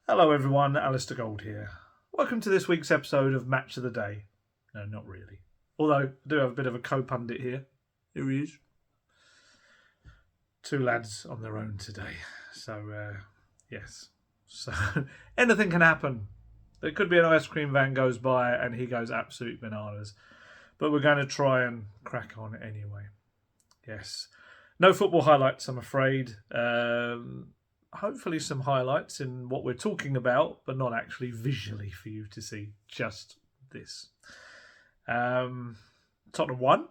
Hello everyone, Alistair Gold here. Welcome to this week's episode of Match of the Day. No, not really. Although I do have a bit of a co-pundit here. Here he is. Two lads on their own today. So, yes. So, anything can happen. There could be an ice cream van goes by and he goes absolute bananas. But we're going to try and crack on anyway. Yes. No football highlights, I'm afraid. Hopefully some highlights in what we're talking about, but not actually visually for you to see. Just this. Tottenham won.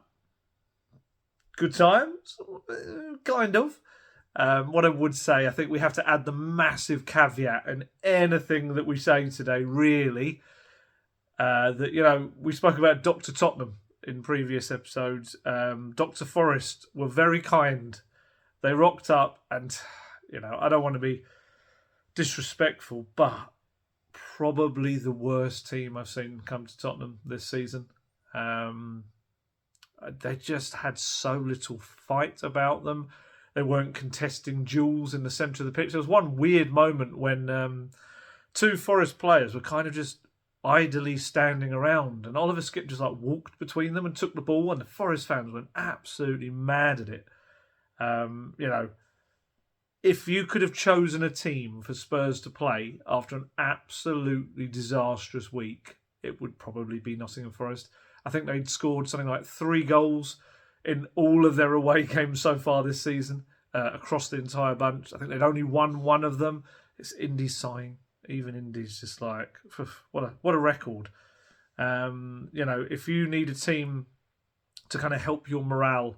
Good times, kind of. What I would say, I think we have to add the massive caveat, and anything that we say today, really, that we spoke about Dr. Tottenham in previous episodes. Dr. Forest were very kind. They rocked up and. I don't want to be disrespectful, but probably the worst team I've seen come to Tottenham this season. They just had so little fight about them. They weren't contesting duels in the centre of the pitch. There was one weird moment when two Forest players were kind of just idly standing around, and Oliver Skip just walked between them and took the ball, and the Forest fans went absolutely mad at it. If you could have chosen a team for Spurs to play after an absolutely disastrous week, it would probably be Nottingham Forest. I think they'd scored something like 3 goals in all of their away games so far this season, across the entire bunch. I think they'd only won one of them. It's Indy's sighing. Even Indy's just like, what a record. If you need a team to kind of help your morale,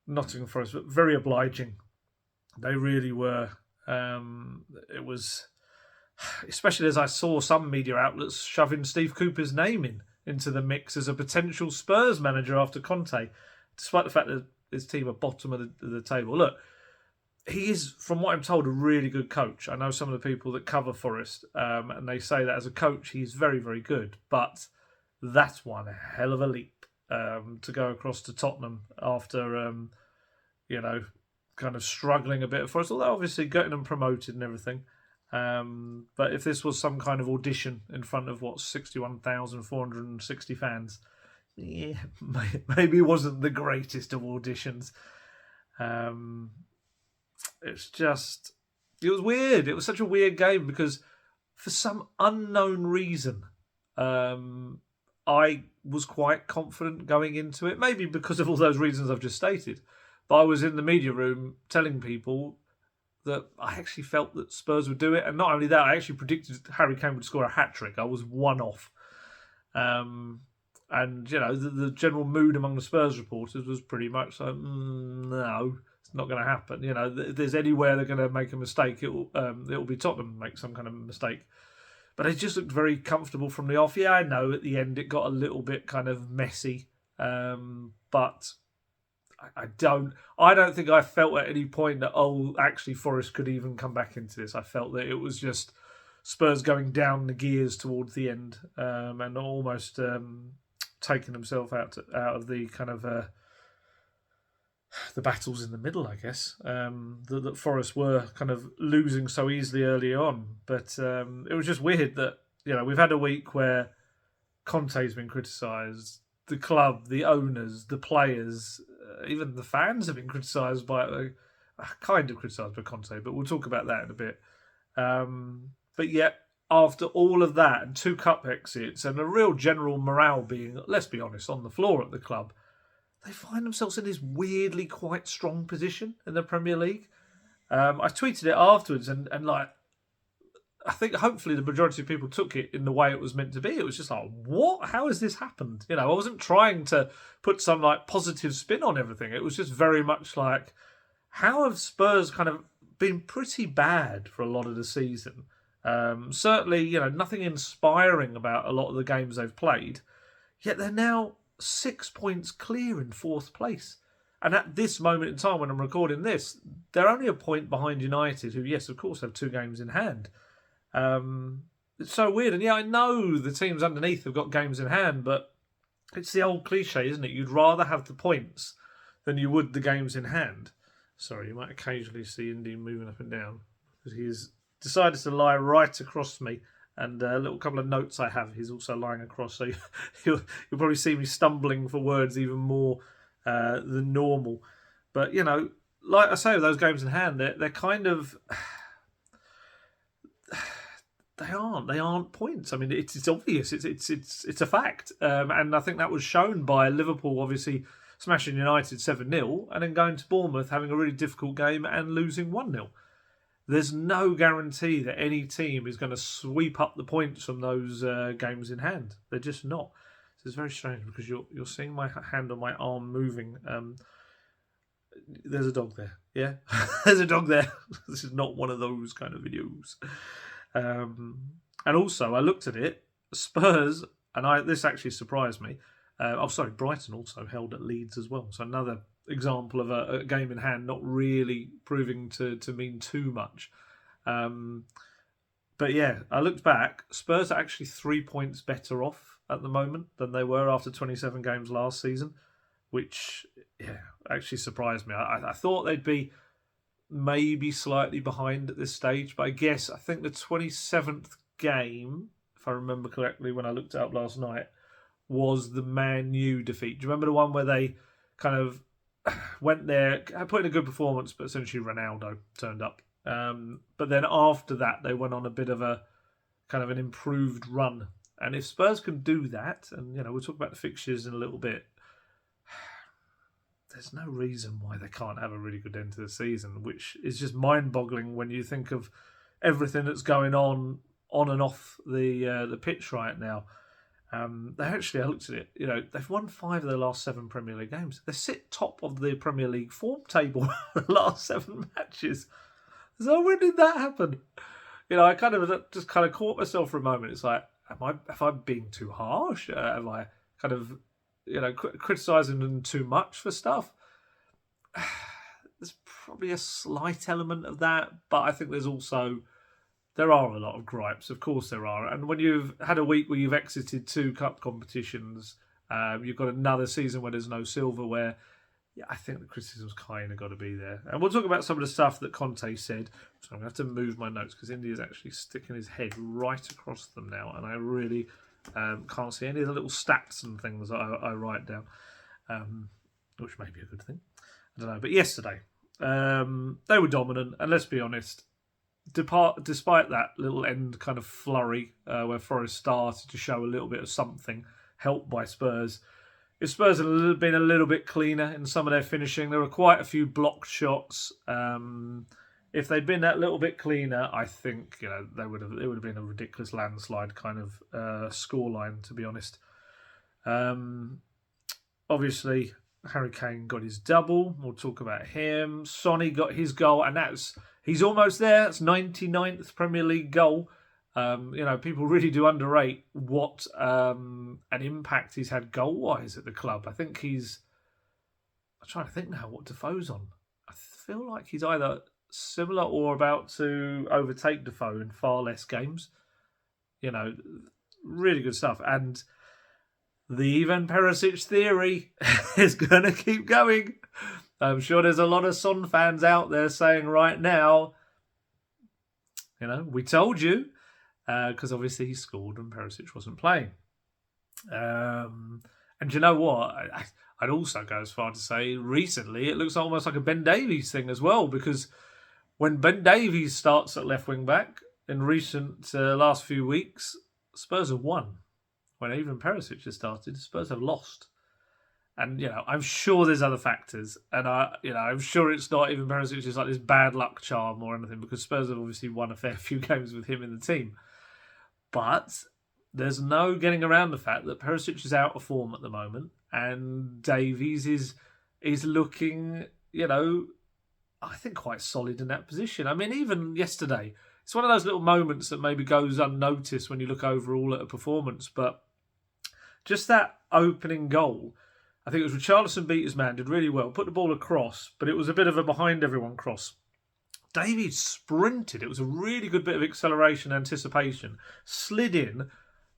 Nottingham Forest, but very obliging. They really were. It was, especially as I saw some media outlets shoving Steve Cooper's name into the mix as a potential Spurs manager after Conte, despite the fact that his team are bottom of the table. Look, he is, from what I'm told, a really good coach. I know some of the people that cover Forest, and they say that as a coach, he's very, very good. But that's one hell of a leap to go across to Tottenham after, kind of struggling a bit for us, although obviously getting them promoted and everything. But if this was some kind of audition in front of 61,460 fans, yeah, maybe it wasn't the greatest of auditions. It was weird. It was such a weird game because for some unknown reason, I was quite confident going into it, maybe because of all those reasons I've just stated. But I was in the media room telling people that I actually felt that Spurs would do it. And not only that, I actually predicted Harry Kane would score a hat-trick. I was one off. The general mood among the Spurs reporters was pretty much like, no, it's not going to happen. If there's anywhere they're going to make a mistake, it'll be Tottenham make some kind of mistake. But they just looked very comfortable from the off. Yeah, I know at the end it got a little bit kind of messy. But I don't think I felt at any point that, actually Forest could even come back into this. I felt that it was just Spurs going down the gears towards the end, and almost taking themselves out of the kind of the battles in the middle, I guess. That Forest were kind of losing so easily early on. But it was just weird that, we've had a week where Conte's been criticised, the club, the owners, the players, even the fans have been criticised by Conte, but we'll talk about that in a bit. But yet, after all of that and 2 cup exits and a real general morale being, let's be honest, on the floor at the club, they find themselves in this weirdly quite strong position in the Premier League. I tweeted it afterwards and I think hopefully the majority of people took it in the way it was meant to be. It was just like, what? How has this happened? I wasn't trying to put some positive spin on everything. It was just very much like, how have Spurs kind of been pretty bad for a lot of the season? Certainly, nothing inspiring about a lot of the games they've played. Yet they're now 6 points clear in 4th place. And at this moment in time when I'm recording this, they're only a point behind United, who, yes, of course, have 2 games in hand. It's so weird. And yeah, I know the teams underneath have got games in hand, but it's the old cliche, isn't it? You'd rather have the points than you would the games in hand. Sorry, you might occasionally see Indy moving up and down because he is decided to lie right across me. And a little couple of notes I have, he's also lying across. So you'll probably see me stumbling for words even more than normal. But, like I say, with those games in hand, they're kind of... They aren't points. I mean, it's obvious. It's a fact, and I think that was shown by Liverpool obviously smashing United 7-0 and then going to Bournemouth having a really difficult game and losing 1-0. There's no guarantee that any team is going to sweep up the points from those games in hand. They're just not. So it's very strange because you're seeing my hand on my arm moving. There's a dog there. Yeah, there's a dog there. This is not one of those kind of videos. And also, I looked at it. Spurs, and this actually surprised me. Brighton also held at Leeds as well. So another example of a game in hand not really proving to mean too much. But yeah, I looked back. Spurs are actually 3 points better off at the moment than they were after 27 games last season, which actually surprised me. I thought they'd be maybe slightly behind at this stage, but I think the 27th game, if I remember correctly when I looked it up last night, was the Man U defeat. Do you remember the one where they kind of went there, put in a good performance, but essentially Ronaldo turned up. But then after that, they went on a bit of a kind of an improved run. And if Spurs can do that, and we'll talk about the fixtures in a little bit, there's no reason why they can't have a really good end to the season, which is just mind-boggling when you think of everything that's going on and off the pitch right now. I looked at it. They've won 5 of their last 7 Premier League games. They sit top of the Premier League form table the last 7 matches. So when did that happen? I kind of caught myself for a moment. It's like, have I been too harsh? Am I kind of criticising them too much for stuff? There's probably a slight element of that, but I think there are a lot of gripes. Of course there are. And when you've had a week where you've exited 2 cup competitions, you've got another season where there's no silverware, I think the criticism's kind of got to be there. And we'll talk about some of the stuff that Conte said. So I'm going to have to move my notes because Indy's actually sticking his head right across them now, and I really can't see any of the little stats and things that I write down, which may be a good thing. I don't know. But yesterday, they were dominant, and let's be honest, despite that little end kind of flurry where Forest started to show a little bit of something, helped by Spurs, if Spurs had been a little bit cleaner in some of their finishing, there were quite a few blocked shots. If they'd been that little bit cleaner, I think it would have been a ridiculous landslide kind of scoreline, to be honest. Obviously, Harry Kane got his double. We'll talk about him. Sonny got his goal, and he's almost there. That's 99th Premier League goal. People really do underrate what an impact he's had goal-wise at the club. I think I'm trying to think now what Defoe's on. I feel like he's either similar or about to overtake Defoe in far less games. Really good stuff. And the Ivan Perisic theory is going to keep going. I'm sure there's a lot of Son fans out there saying right now, we told you, because obviously he scored and Perisic wasn't playing. And you know what? I'd also go as far to say recently it looks almost like a Ben Davies thing as well, because when Ben Davies starts at left wing back in recent last few weeks, Spurs have won. When even Perisic has started, Spurs have lost. And, I'm sure there's other factors. And, I'm sure it's not even Perisic is like this bad luck charm or anything, because Spurs have obviously won a fair few games with him in the team. But there's no getting around the fact that Perisic is out of form at the moment, and Davies is looking, I think quite solid in that position. I mean, even yesterday, it's one of those little moments that maybe goes unnoticed when you look overall at a performance, but just that opening goal, I think it was Richarlison beat his man, did really well, put the ball across, but it was a bit of a behind everyone cross. Davies sprinted. It was a really good bit of acceleration, anticipation, slid in,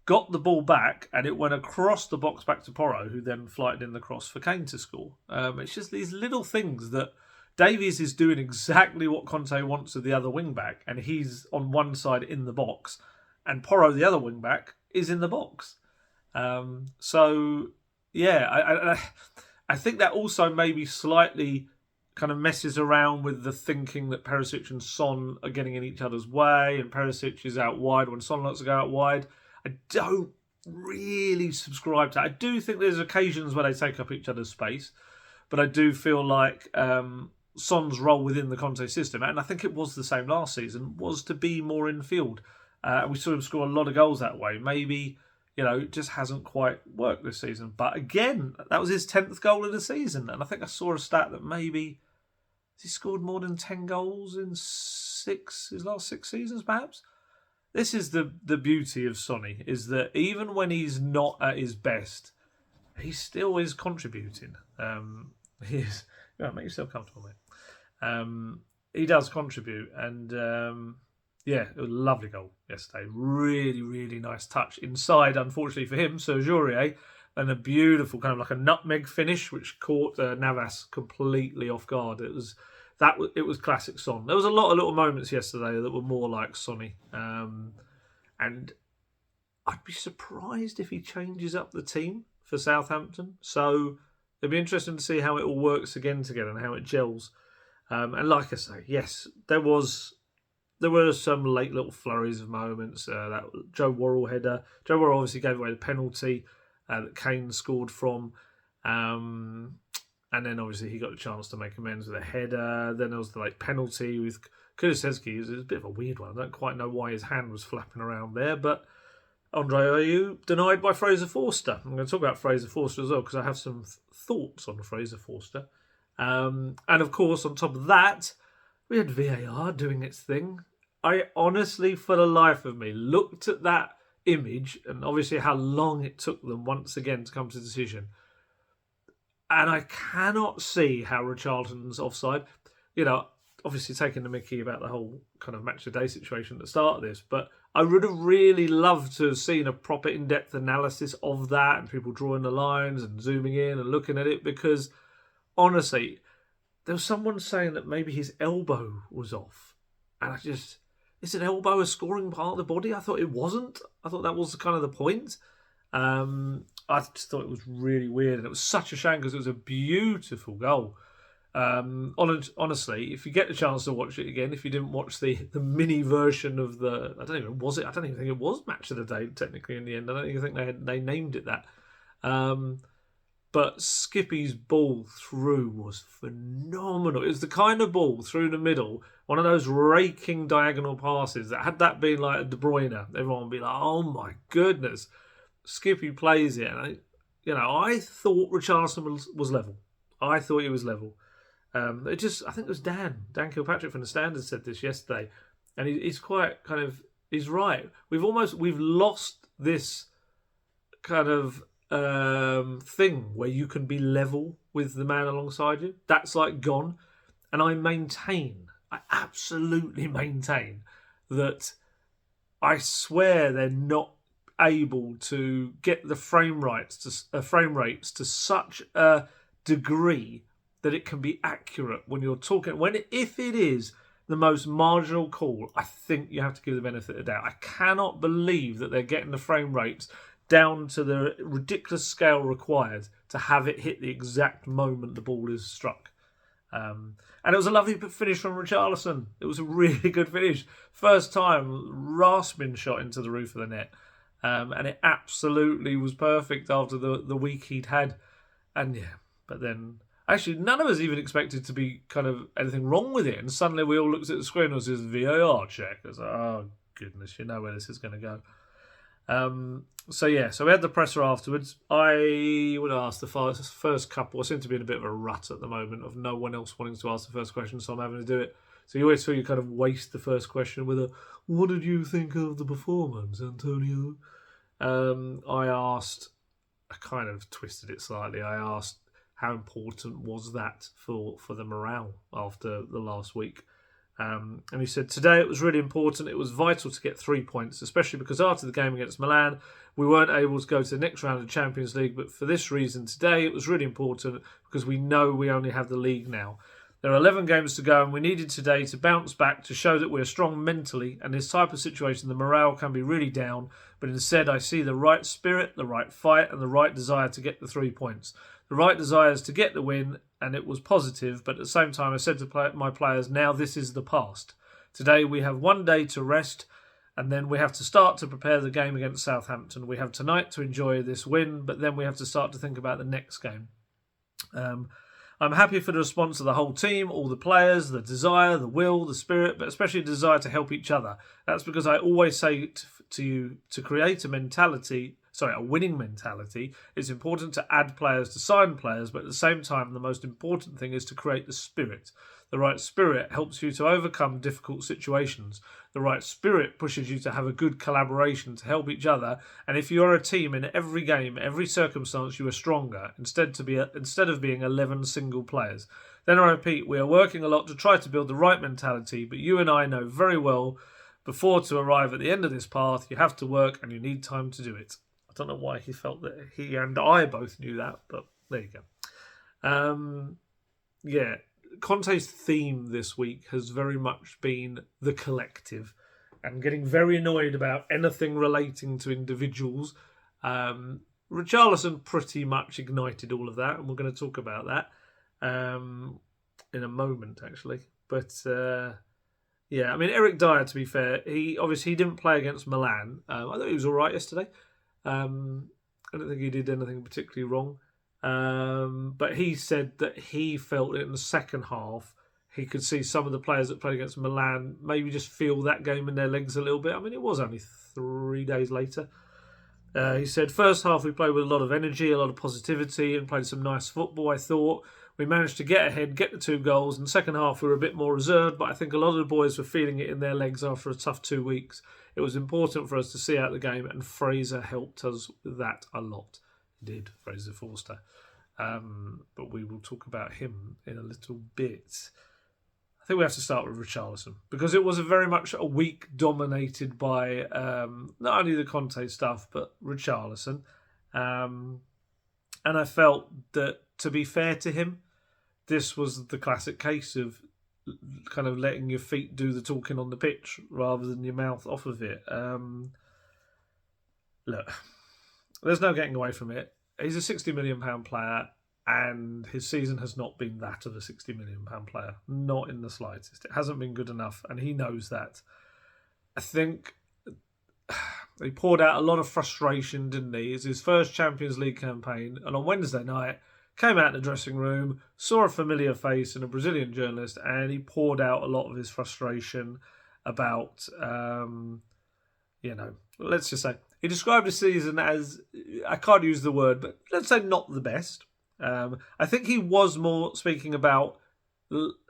got the ball back, and it went across the box back to Porro, who then flighted in the cross for Kane to score. It's just these little things that Davies is doing exactly what Conte wants of the other wing back, and he's on one side in the box, and Porro, the other wing back, is in the box. So yeah, I think that also maybe slightly kind of messes around with the thinking that Perisic and Son are getting in each other's way, and Perisic is out wide when Son wants to go out wide. I don't really subscribe to that. I do think there's occasions where they take up each other's space, but I do feel like Son's role within the Conte system, and I think it was the same last season, was to be more in field. We saw him score a lot of goals that way. Maybe, it just hasn't quite worked this season. But again, that was his 10th goal of the season, and I think I saw a stat that maybe he scored more than 10 goals in his last 6 seasons, perhaps. This is the beauty of Sonny, is that even when he's not at his best, he still is contributing. He is. Make yourself comfortable, mate. He does contribute, and it was a lovely goal yesterday. Really, really nice touch inside. Unfortunately for him, Serge Aurier, and a beautiful kind of like a nutmeg finish, which caught Navas completely off guard. It was classic Son. There was a lot of little moments yesterday that were more like Sonny, and I'd be surprised if he changes up the team for Southampton. So it'll be interesting to see how it all works again together and how it gels. And like I say, yes, there were some late little flurries of moments. That Joe Worrell header. Joe Worrell obviously gave away the penalty that Kane scored from. And then obviously he got a chance to make amends with a header. Then there was the penalty with Kulusevski. It was a bit of a weird one. I don't quite know why his hand was flapping around there. But Andre Ayew denied by Fraser Forster. I'm going to talk about Fraser Forster as well because I have some thoughts on Fraser Forster. And of course, on top of that, we had VAR doing its thing. I honestly, for the life of me, looked at that image and obviously how long it took them once again to come to a decision. And I cannot see how Richarlison's offside. Obviously taking the mickey about the whole kind of match of the day situation at the start of this, but I would have really loved to have seen a proper in-depth analysis of that and people drawing the lines and zooming in and looking at it, because honestly, there was someone saying that maybe his elbow was off. And is an elbow a scoring part of the body? I thought it wasn't. I thought that was kind of the point. I just thought it was really weird, and it was such a shame because it was a beautiful goal. Honestly, if you get the chance to watch it again, if you didn't watch the mini version of I don't even think it was match of the day technically in the end. I don't even think they named it that. But Skippy's ball through was phenomenal. It was the kind of ball through the middle, one of those raking diagonal passes that had that been like a De Bruyne, everyone would be like, oh my goodness. Skippy plays it, and I thought Richarlison was level. I thought he was level. I think it was Dan Kilpatrick from the Standard said this yesterday, and he's quite he's right. We've lost this kind of thing where you can be level with the man alongside you. That's gone, and I absolutely maintain that I swear they're not able to get the frame rates to such a degree that it can be accurate when you're talking. If it is the most marginal call, I think you have to give the benefit of the doubt. I cannot believe that they're getting the frame rates down to the ridiculous scale required to have it hit the exact moment the ball is struck. And it was a lovely finish from Richarlison. It was a really good finish. First time, rasping shot into the roof of the net. And it absolutely was perfect after the week he'd had. And but then actually none of us even expected to be kind of anything wrong with it. And suddenly we all looked at the screen and it was this VAR check. I was like, oh goodness, you know where this is going to go. So we had the presser afterwards. I would ask the first couple. I seem to be in a bit of a rut at the moment of no one else wanting to ask the first question, so I'm having to do it. So you always feel you kind of waste the first question with what did you think of the performance, Antonio? I kind of twisted it slightly. I asked how important was that for the morale after the last week. And he said, today it was really important. It was vital to get 3 points, especially because after the game against Milan, we weren't able to go to the next round of the Champions League. But for this reason, today it was really important because we know we only have the league now. There are 11 games to go and we needed today to bounce back to show that we're strong mentally, and this type of situation the morale can be really down, but instead I see the right spirit, the right fight and the right desire to get the 3 points. The right desire is to get the win, and it was positive, but at the same time I said to my players, now this is the past. Today we have 1 day to rest, and then we have to start to prepare the game against Southampton. We have tonight to enjoy this win, but then we have to start to think about the next game. I'm happy for the response of the whole team, all the players, the desire, the will, the spirit, but especially the desire to help each other. That's because I always say to you, to create a winning mentality, it's important to add players, to sign players, but at the same time, the most important thing is to create the spirit. The right spirit helps you to overcome difficult situations. The right spirit pushes you to have a good collaboration to help each other. And if you're a team in every game, every circumstance, you are stronger instead of being 11 single players. Then I repeat, we are working a lot to try to build the right mentality, but you and I know very well before to arrive at the end of this path, you have to work and you need time to do it. I don't know why he felt that he and I both knew that, but there you go. Conte's theme this week has very much been the collective and getting very annoyed about anything relating to individuals. Richarlison pretty much ignited all of that, and we're going to talk about that in a moment, actually. But Eric Dyer, to be fair, he didn't play against Milan. I thought he was all right yesterday. I don't think he did anything particularly wrong. But he said that he felt that in the second half he could see some of the players that played against Milan maybe just feel that game in their legs a little bit. I mean, it was only 3 days later. He said, first half we played with a lot of energy, a lot of positivity and played some nice football, I thought. We managed to get ahead, get the 2 goals. In the second half we were a bit more reserved, but I think a lot of the boys were feeling it in their legs after a tough 2 weeks. It was important for us to see out the game, and Fraser helped us with that a lot. He did, Fraser Forster. But we will talk about him in a little bit. I think we have to start with Richarlison, because it was very much a week dominated by not only the Conte stuff, but Richarlison. And I felt that, to be fair to him, this was the classic case of kind of letting your feet do the talking on the pitch rather than your mouth off of it. Look, there's no getting away from it. He's a £60 million player, and his season has not been that of a £60 million player. Not in the slightest. It hasn't been good enough, and he knows that. I think he poured out a lot of frustration, didn't he? It's his first Champions League campaign, and on Wednesday night, came out in the dressing room, saw a familiar face in a Brazilian journalist, and he poured out a lot of his frustration about, let's just say, he described his season as, I can't use the word, but let's say not the best. I think he was more speaking about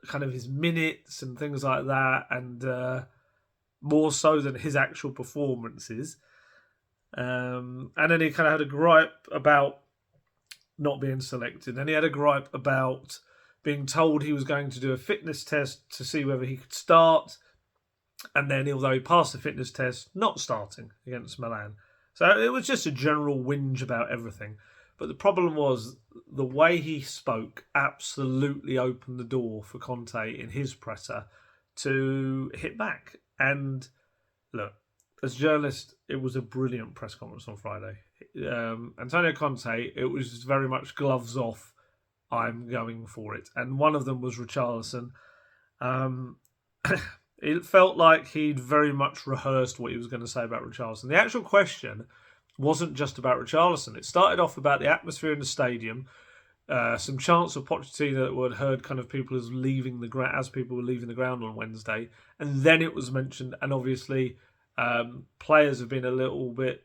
kind of his minutes and things like that, and more so than his actual performances. And then he kind of had a gripe about not being selected. And he had a gripe about being told he was going to do a fitness test to see whether he could start. And then, although he passed the fitness test, not starting against Milan. So it was just a general whinge about everything. But the problem was the way he spoke absolutely opened the door for Conte in his presser to hit back. And look, as a journalist, it was a brilliant press conference on Friday. Antonio Conte, it was very much gloves off, I'm going for it. And one of them was Richarlison. It felt like he'd very much rehearsed what he was going to say about Richarlison. The actual question wasn't just about Richarlison. It started off about the atmosphere in the stadium, some chants of Pochettino that were heard kind of people as people were leaving the ground on Wednesday. And then it was mentioned, and obviously players have been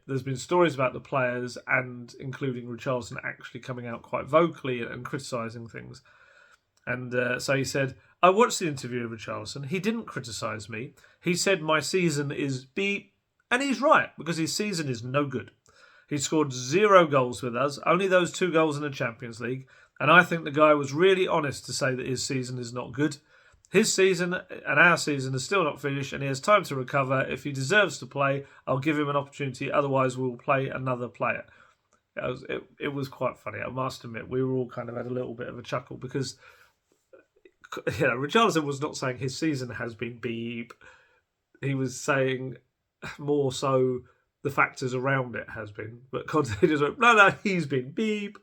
there's been stories about the players, and including Richarlison actually coming out quite vocally and criticising things. And so he said, I watched the interview of Richarlison. He didn't criticise me. He said my season is beep. And he's right, because his season is no good. He scored 0 goals with us, only those 2 goals in the Champions League. And I think the guy was really honest to say that his season is not good. His season and our season is still not finished, and he has time to recover. If he deserves to play, I'll give him an opportunity. Otherwise, we'll play another player. It was quite funny. I must admit, we were all kind of had a little bit of a chuckle, because Richarlison was not saying his season has been beep. He was saying more so the factors around it has been. But Conte just went, no, he's been beep.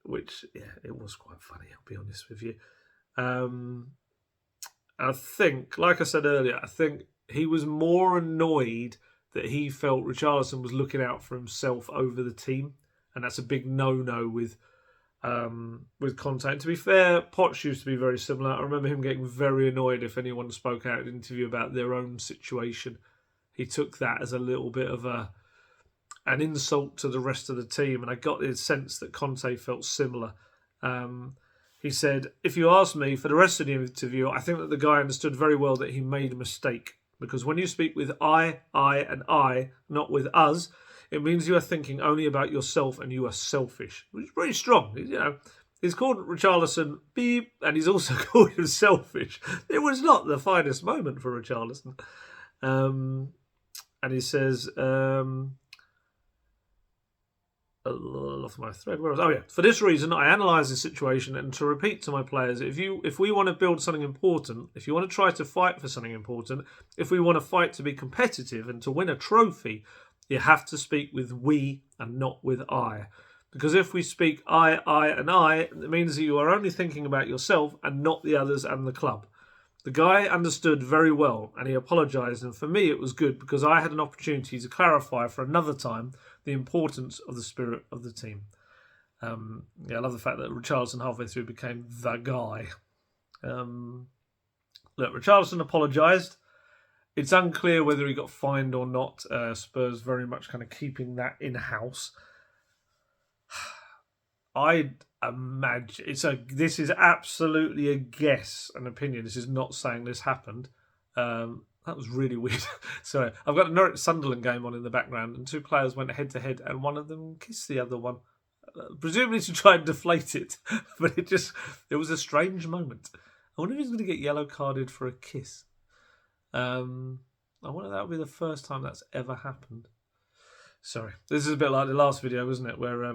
Which, it was quite funny, I'll be honest with you. I think, like I said earlier, I think he was more annoyed that he felt Richarlison was looking out for himself over the team. And that's a big no-no with Conte. And to be fair, Poch used to be very similar. I remember him getting very annoyed if anyone spoke out in an interview about their own situation. He took that as a little bit of an insult to the rest of the team, and I got the sense that Conte felt similar. He said, if you ask me, for the rest of the interview, I think that the guy understood very well that he made a mistake. Because when you speak with I, and I, not with us, it means you are thinking only about yourself and you are selfish. Which is pretty strong. He's called Richarlison beep, and he's also called him selfish. It was not the finest moment for Richarlison. And he says, I lost my thread. Where was? Oh yeah. For this reason, I analyse the situation, and to repeat to my players, if we want to build something important, if you want to try to fight for something important, if we want to fight to be competitive and to win a trophy, you have to speak with we and not with I. Because if we speak I, and I, it means that you are only thinking about yourself and not the others and the club. The guy understood very well, and he apologised, and for me it was good because I had an opportunity to clarify for another time the importance of the spirit of the team. I love the fact that Richarlison halfway through became the guy. Look, Richarlison apologised. It's unclear whether he got fined or not. Spurs very much kind of keeping that in-house. I'd imagine this is absolutely a guess, an opinion. This is not saying this happened. That was really weird. So I've got a Norwich Sunderland game on in the background, and two players went head to head, and one of them kissed the other one, presumably to try and deflate it. But it was a strange moment. I wonder if he's going to get yellow carded for a kiss. I wonder if that would be the first time that's ever happened. Sorry, this is a bit like the last video, wasn't it? Where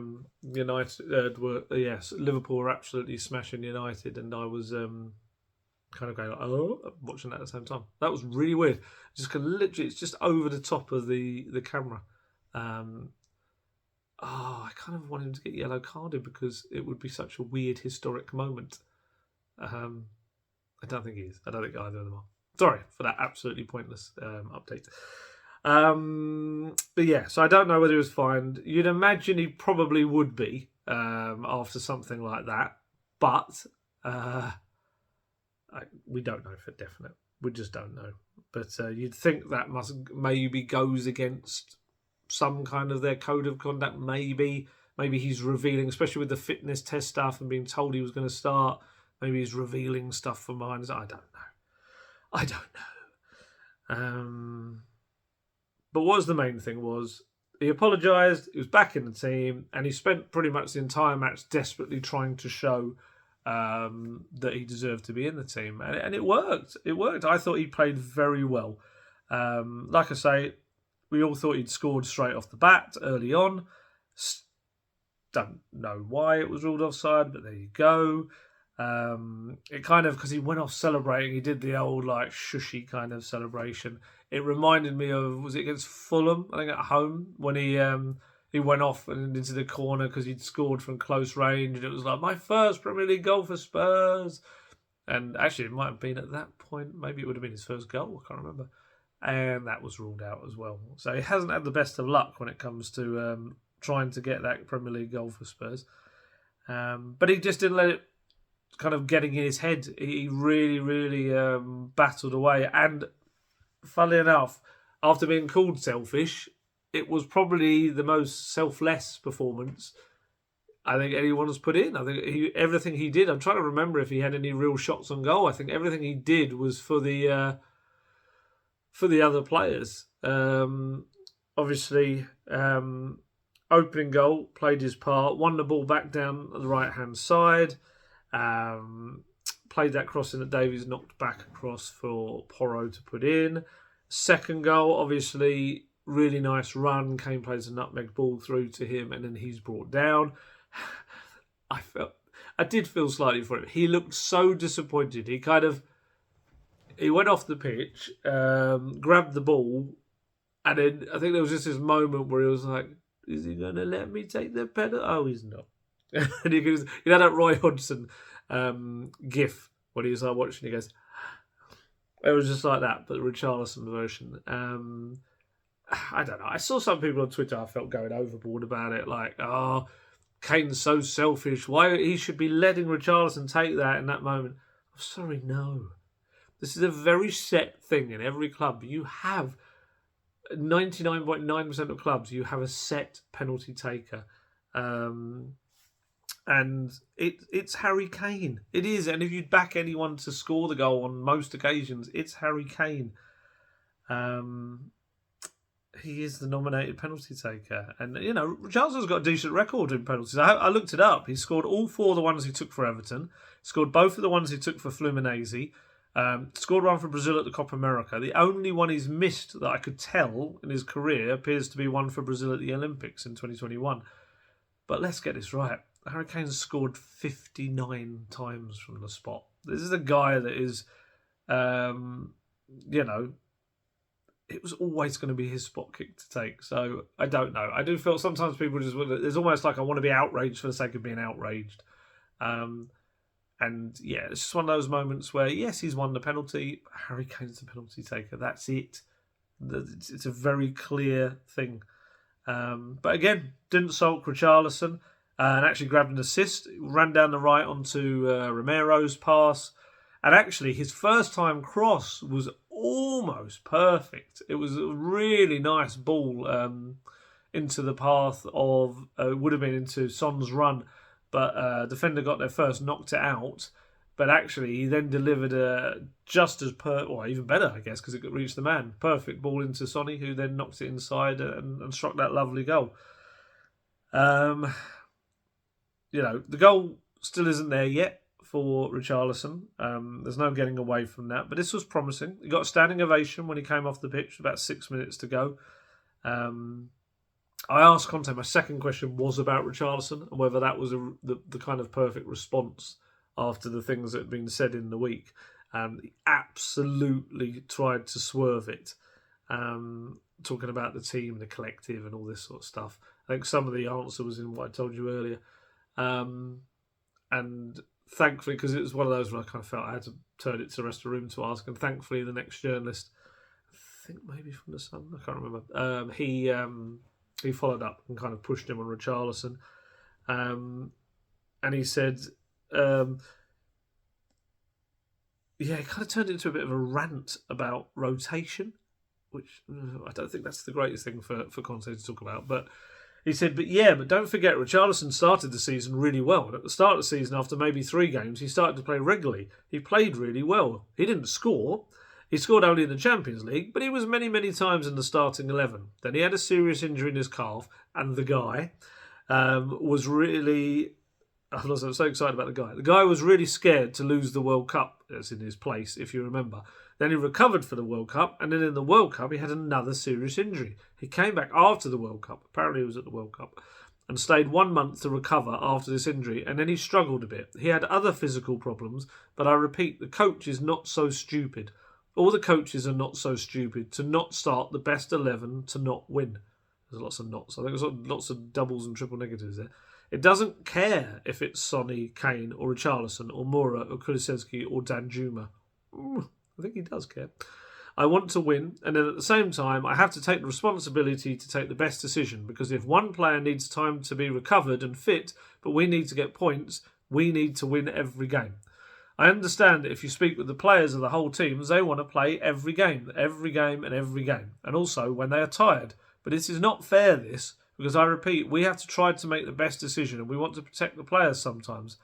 Liverpool were absolutely smashing United, and I was kind of going, watching that at the same time. That was really weird. Just literally, it's just over the top of the camera. I kind of want him to get yellow carded because it would be such a weird historic moment. I don't think he is. I don't think either of them are. Sorry for that absolutely pointless update. But yeah, so I don't know whether he was fined. You'd imagine he probably would be after something like that, but we don't know for definite. We just don't know. But you'd think that maybe goes against some kind of their code of conduct. Maybe he's revealing, especially with the fitness test stuff and being told he was going to start. Maybe he's revealing stuff from behind us. I don't know. But what was the main thing was he apologised, he was back in the team, and he spent pretty much the entire match desperately trying to show that he deserved to be in the team. And it worked. It worked. I thought he played very well. Like I say, we all thought he'd scored straight off the bat early on. Don't know why it was ruled offside, but there you go. It kind of, because he went off celebrating, he did the old like shushy kind of celebration. It reminded me of, was it against Fulham, I think at home, when he went off and into the corner because he'd scored from close range, and it was like, my first Premier League goal for Spurs. And actually it might have been at that point, maybe it would have been his first goal, I can't remember. And that was ruled out as well. So he hasn't had the best of luck when it comes to trying to get that Premier League goal for Spurs. But he just didn't let it kind of getting in his head. He really, really battled away. And funnily enough, after being called selfish, it was probably the most selfless performance I think anyone's put in. I think everything he did, I'm trying to remember if he had any real shots on goal. I think everything he did was for the other players. Obviously, opening goal, played his part, won the ball back down the right-hand side, played that crossing that Davies knocked back across for Porro to put in. Second goal, obviously, really nice run. Kane plays a nutmeg ball through to him, and then he's brought down. I I did feel slightly for him. He looked so disappointed. He went off the pitch, grabbed the ball, and then I think there was just this moment where he was like, "Is he going to let me take the penalty?" Oh, he's not. And he had that Roy Hodgson gif when he was like watching. He goes, it was just like that, but the Richarlison version. I don't know. I saw some people on Twitter I felt going overboard about it, like, oh, Kane's so selfish. Why he should be letting Richarlison take that in that moment? I'm sorry, no. This is a very set thing in every club. You have 99.9% of clubs. You have a set penalty taker, and it's Harry Kane. It is, and if you'd back anyone to score the goal on most occasions, it's Harry Kane. He is the nominated penalty taker. And, Richarlison's got a decent record in penalties. I looked it up. He scored all 4 of the ones he took for Everton. Scored both of the ones he took for Fluminense. Scored one for Brazil at the Copa America. The only one he's missed that I could tell in his career appears to be one for Brazil at the Olympics in 2021. But let's get this right. Harry Kane's scored 59 times from the spot. This is a guy that is, it was always going to be his spot kick to take. So I don't know. I do feel sometimes people there's almost like I want to be outraged for the sake of being outraged. And yeah, it's just one of those moments where, yes, he's won the penalty. Harry Kane's the penalty taker. That's it. It's a very clear thing. But again, didn't sulk Richarlison and actually grabbed an assist. Ran down the right onto Romero's pass. And actually, his first time cross was almost perfect. It was a really nice ball into the path of, would have been into Son's run, but defender got there first, knocked it out. But actually, he then delivered a just as even better, I guess, because it reached the man. Perfect ball into Sonny, who then knocked it inside and struck that lovely goal. The goal still isn't there yet for Richarlison. There's no getting away from that. But this was promising. He got a standing ovation when he came off the pitch, about 6 minutes to go. I asked Conte, my second question was about Richarlison and whether that was the kind of perfect response after the things that had been said in the week. He absolutely tried to swerve it, talking about the team and the collective and all this sort of stuff. I think some of the answer was in what I told you earlier. And thankfully, because it was one of those where I kind of felt I had to turn it to the rest of the room to ask, and thankfully the next journalist, I think maybe from the Sun, I can't remember, he followed up and kind of pushed him on Richarlison. And he said, he kind of turned it into a bit of a rant about rotation, which I don't think that's the greatest thing for Conte to talk about. But he said, but don't forget, Richarlison started the season really well. And at the start of the season, after maybe 3 games, he started to play regularly. He played really well. He didn't score. He scored only in the Champions League, but he was many, many times in the starting 11. Then he had a serious injury in his calf, and the guy was really... I was so excited about the guy. The guy was really scared to lose the World Cup that's in his place, if you remember. Then he recovered for the World Cup, and then in the World Cup he had another serious injury. He came back after the World Cup, apparently he was at the World Cup, and stayed 1 month to recover after this injury, and then he struggled a bit. He had other physical problems, but I repeat, the coach is not so stupid. All the coaches are not so stupid to not start the best 11 to not win. There's lots of nots. I think there's lots of doubles and triple negatives there. It doesn't care if it's Sonny, Kane, or Richarlison, or Moura, or Kulusevski, or Danjuma. I think he does care. I want to win, and then at the same time, I have to take the responsibility to take the best decision, because if one player needs time to be recovered and fit, but we need to get points, we need to win every game. I understand that if you speak with the players of the whole team, they want to play every game, and also when they are tired. But this is not fair, this, because I repeat, we have to try to make the best decision, and we want to protect the players sometimes.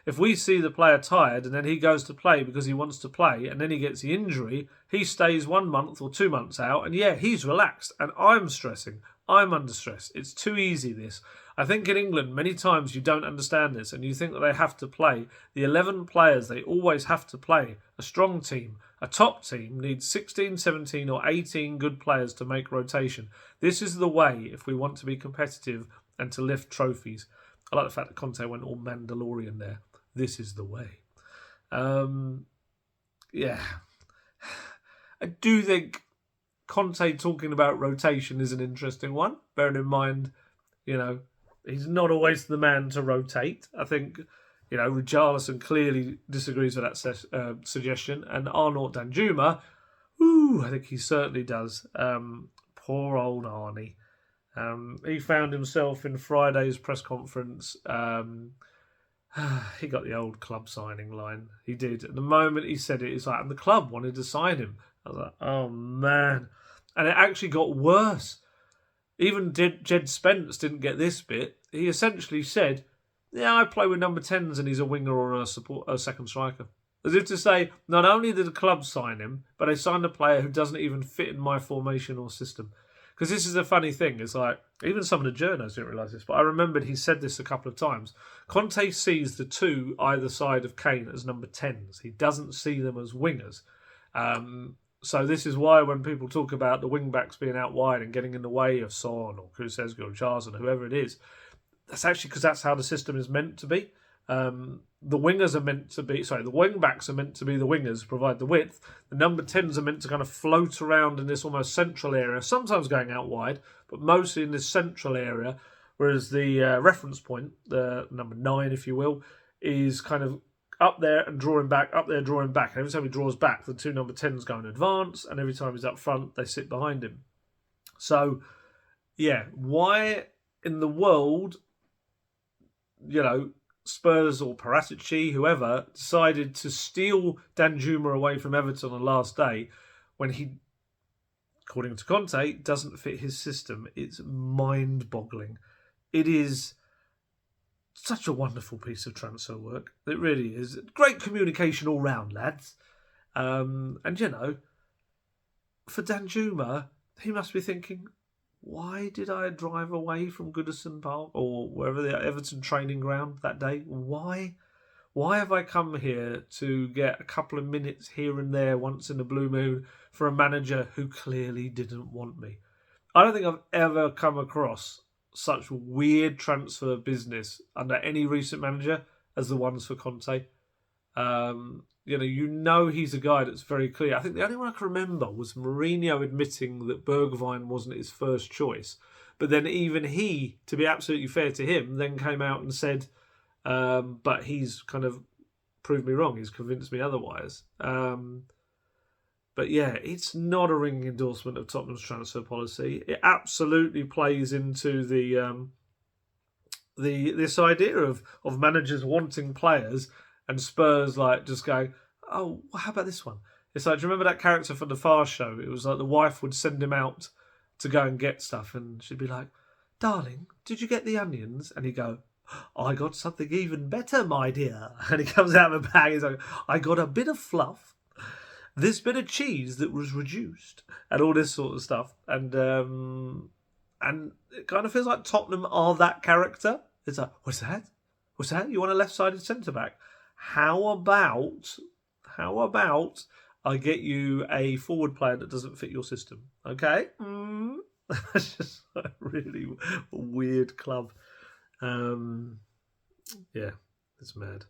If we see the player tired and then he goes to play because he wants to play and then he gets the injury, he stays 1 month or 2 months out, and yeah, he's relaxed, and I'm stressing. I'm under stress. It's too easy, this. I think in England, many times you don't understand this and you think that they have to play. The 11 players, they always have to play. A strong team, a top team, needs 16, 17 or 18 good players to make rotation. This is the way if we want to be competitive and to lift trophies. I like the fact that Conte went all Mandalorian there. this is the way. Yeah. I do think Conte talking about rotation is an interesting one, bearing in mind, he's not always the man to rotate. I think, Richarlison clearly disagrees with that suggestion, and Arnaud Danjuma, I think he certainly does. Poor old Arnie. He found himself in Friday's press conference. He got the old club signing line. He did. At the moment he said it, it's like, and the club wanted to sign him. I was like, oh man. And it actually got worse. Even Jed Spence didn't get this bit. He essentially said, yeah, I play with number 10s and he's a winger or a second striker. As if to say, not only did the club sign him, but they signed a player who doesn't even fit in my formation or system. Because this is a funny thing. It's like, even some of the journos didn't realise this, but I remembered he said this a couple of times. Conte sees the two either side of Kane as number 10s. He doesn't see them as wingers. So this is why when people talk about the wing-backs being out wide and getting in the way of Son or Kulusevski or Richarlison, whoever it is, that's actually because that's how the system is meant to be. The wing-backs are meant to be the wingers, provide the width. The number 10s are meant to kind of float around in this almost central area, sometimes going out wide, but mostly in this central area, whereas the reference point, the number 9, if you will, is kind of up there and drawing back, up there drawing back. And every time he draws back, the two number 10s go in advance, and every time he's up front, they sit behind him. So, yeah, why in the world, Spurs or Paratici, whoever, decided to steal Danjuma away from Everton on the last day when he, according to Conte, doesn't fit his system. It's mind-boggling. It is such a wonderful piece of transfer work. It really is. Great communication all round, lads. And, for Danjuma, he must be thinking, why did I drive away from Goodison Park or wherever the Everton training ground that day? Why have I come here to get a couple of minutes here and there once in a blue moon for a manager who clearly didn't want me? I don't think I've ever come across such weird transfer business under any recent manager as the ones for Conte. He's a guy that's very clear. I think the only one I can remember was Mourinho admitting that Bergwijn wasn't his first choice. But then even he, to be absolutely fair to him, then came out and said, but he's kind of proved me wrong. He's convinced me otherwise. But yeah, it's not a ringing endorsement of Tottenham's transfer policy. It absolutely plays into this idea of managers wanting players and Spurs just going, oh, how about this one? It's like, do you remember that character from the Far Show? It was like the wife would send him out to go and get stuff, and she'd be like, darling, did you get the onions? And he'd go, I got something even better, my dear. And he comes out of a bag, he's like, I got a bit of fluff, this bit of cheese that was reduced, and all this sort of stuff. And it kind of feels like Tottenham are that character. It's like, what's that? What's that? You want a left-sided centre-back? How about I get you a forward player that doesn't fit your system? Okay? That's just a really weird club. Yeah, it's mad.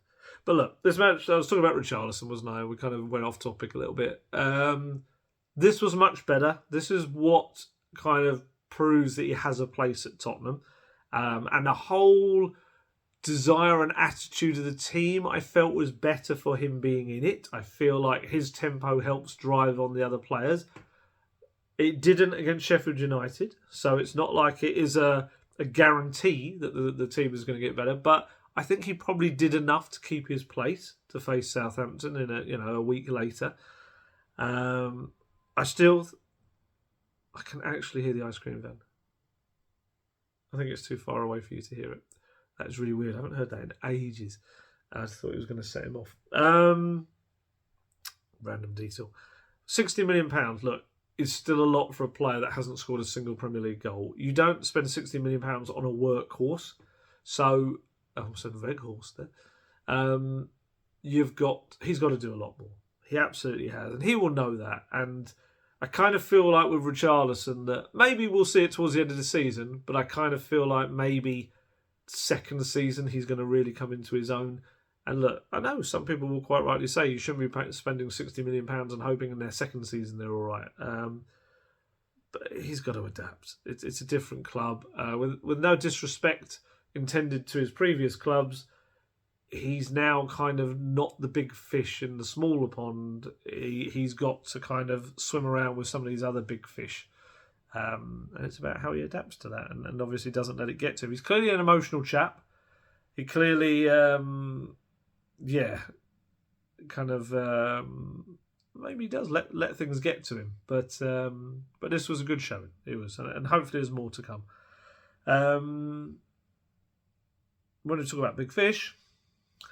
But look, this match, I was talking about Richarlison, wasn't I? We kind of went off topic a little bit. This was much better. This is what kind of proves that he has a place at Tottenham. And the whole desire and attitude of the team, I felt, was better for him being in it. I feel like his tempo helps drive on the other players. It didn't against Sheffield United, so it's not like it is a guarantee that the team is going to get better, but I think he probably did enough to keep his place to face Southampton in a week later. I can actually hear the ice cream van. I think it's too far away for you to hear it. That's really weird. I haven't heard that in ages. I thought it was going to set him off. Random detail. £60 million, look, is still a lot for a player that hasn't scored a single Premier League goal. You don't spend £60 million on a workhorse. So, I said Weghorst there. He's got to do a lot more. He absolutely has. And he will know that. And I kind of feel like with Richarlison that maybe we'll see it towards the end of the season, but I kind of feel like maybe second season he's going to really come into his own. And look, I know some people will quite rightly say you shouldn't be spending £60 million and hoping in their second season they're all right. But he's got to adapt. It's a different club. With no disrespect intended to his previous clubs, he's now kind of not the big fish in the smaller pond. He's got to kind of swim around with some of these other big fish. And it's about how he adapts to that and obviously doesn't let it get to him. He's clearly an emotional chap. He clearly, maybe does let things get to him. But this was a good showing. It was, and hopefully there's more to come. When we talk about big fish,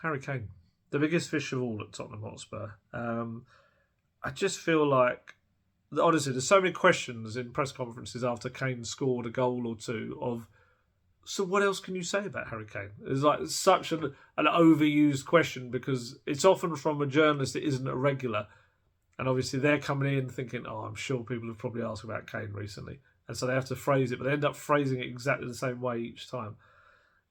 Harry Kane, the biggest fish of all at Tottenham Hotspur. I just feel like, honestly, there's so many questions in press conferences after Kane scored a goal or two of, so what else can you say about Harry Kane? It's like such an overused question because it's often from a journalist that isn't a regular. And obviously they're coming in thinking, I'm sure people have probably asked about Kane recently. And so they have to phrase it, but they end up phrasing it exactly the same way each time.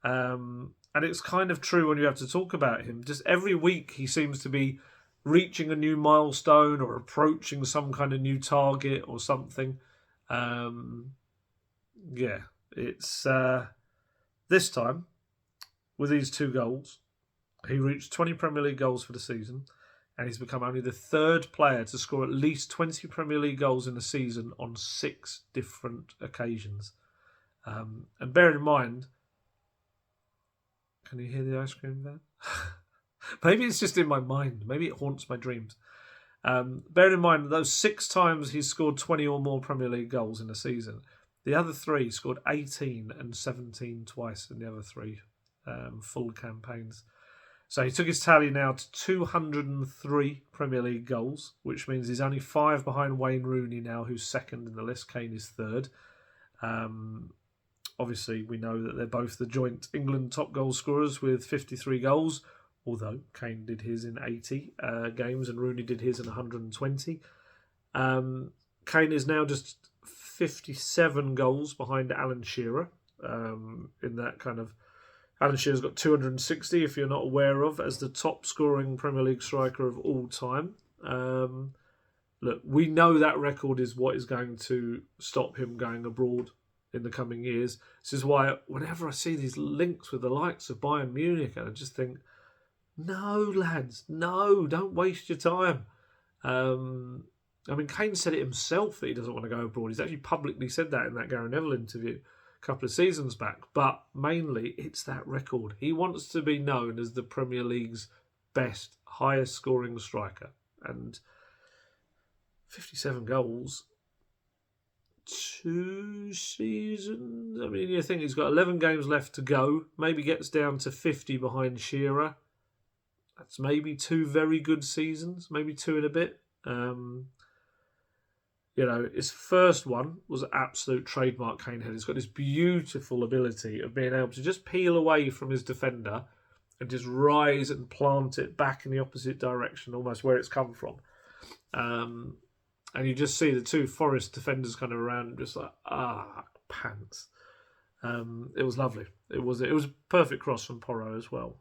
And it's kind of true when you have to talk about him. Just every week he seems to be reaching a new milestone or approaching some kind of new target or something. It's... This time, with these 2 goals, he reached 20 Premier League goals for the season, and he's become only the 3rd player to score at least 20 Premier League goals in a season on 6 different occasions. And bear in mind, can you hear the ice cream van? Maybe it's just in my mind. Maybe it haunts my dreams. Bear in mind, those 6 times he's scored 20 or more Premier League goals in a season, the other 3 scored 18 and 17 twice in the other 3 full campaigns. So he took his tally now to 203 Premier League goals, which means he's only 5 behind Wayne Rooney now, who's second in the list. Kane is third. Obviously, we know that they're both the joint England top goal scorers with 53 goals, although Kane did his in 80 games and Rooney did his in 120. Kane is now just 57 goals behind Alan Shearer. In that kind of, Alan Shearer's got 260, if you're not aware of, as the top scoring Premier League striker of all time. Look, we know that record is what is going to stop him going abroad in the coming years. This is why whenever I see these links with the likes of Bayern Munich, I just think, no, lads, no, don't waste your time. Kane said it himself that he doesn't want to go abroad. He's actually publicly said that in that Gary Neville interview a couple of seasons back. But mainly, it's that record. He wants to be known as the Premier League's best, highest scoring striker. And 57 goals, 2 seasons. You think he's got 11 games left to go. Maybe gets down to 50 behind Shearer. That's maybe 2 very good seasons. Maybe 2 and a bit. His first one was an absolute trademark Kane head. He's got this beautiful ability of being able to just peel away from his defender and just rise and plant it back in the opposite direction, almost where it's come from. And you just see the 2 Forest defenders kind of around, just like, pants. It was lovely. It was a perfect cross from Porro as well.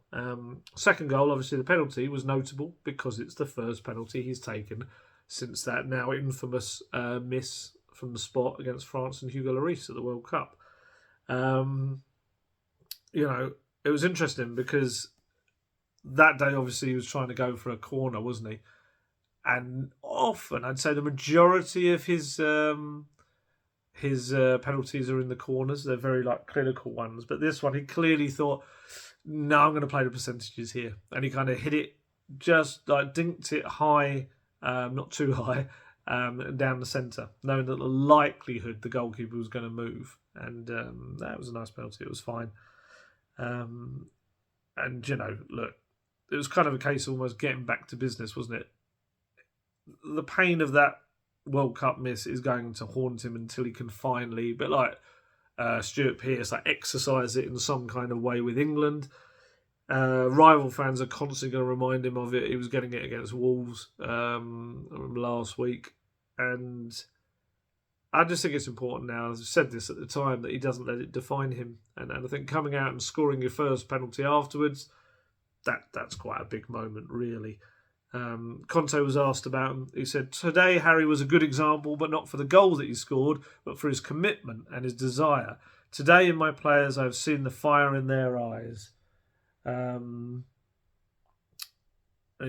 Second goal, obviously the penalty was notable because it's the first penalty he's taken since that now infamous miss from the spot against France and Hugo Lloris at the World Cup. It was interesting because that day, obviously, he was trying to go for a corner, wasn't he? And often, I'd say the majority of his penalties are in the corners. They're very clinical ones. But this one, he clearly thought, no, I'm going to play the percentages here. And he kind of hit it, just dinked it high, not too high, down the centre, knowing that the likelihood the goalkeeper was going to move. And that was a nice penalty. It was fine. Look, it was kind of a case of almost getting back to business, wasn't it? The pain of that World Cup miss is going to haunt him until he can finally, but Stuart Pearce, exercise it in some kind of way with England. Rival fans are constantly going to remind him of it. He was getting it against Wolves last week. And I just think it's important now, as I said this at the time, that he doesn't let it define him. And I think coming out and scoring your first penalty afterwards, that's quite a big moment, really. Conte was asked about him. He said, "Today Harry was a good example, but not for the goal that he scored, but for his commitment and his desire. Today in my players, I've seen the fire in their eyes." And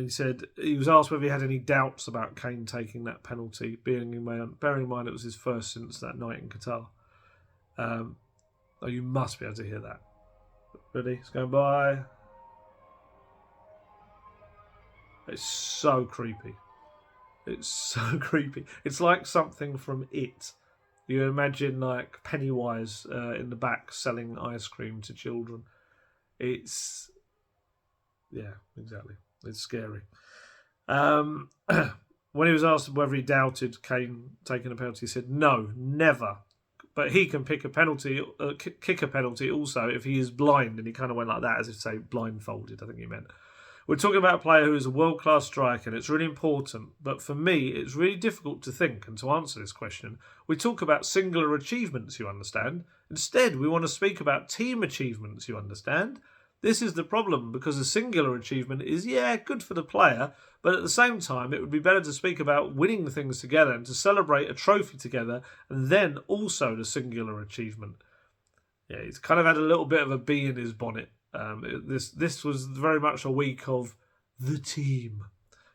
he said he was asked whether he had any doubts about Kane taking that penalty, bearing in mind it was his first since that night in Qatar. Oh, you must be able to hear that. Ready? It's going by. It's so creepy. It's so creepy. It's like something from It. You imagine like Pennywise in the back selling ice cream to children. It's... yeah, exactly. It's scary. When he was asked whether he doubted Kane taking a penalty, he said, "No, never. But he can kick a penalty also if he is blind." And he kind of went like that, as if to say blindfolded, I think he meant. We're talking about a player who is a world-class striker, and it's really important. But for me, it's really difficult to think and to answer this question. We talk about singular achievements, you understand. Instead, we want to speak about team achievements, you understand. This is the problem, because a singular achievement is, good for the player, but at the same time, it would be better to speak about winning things together and to celebrate a trophy together, and then also the singular achievement. Yeah, he's kind of had a little bit of a bee in his bonnet. This was very much a week of the team.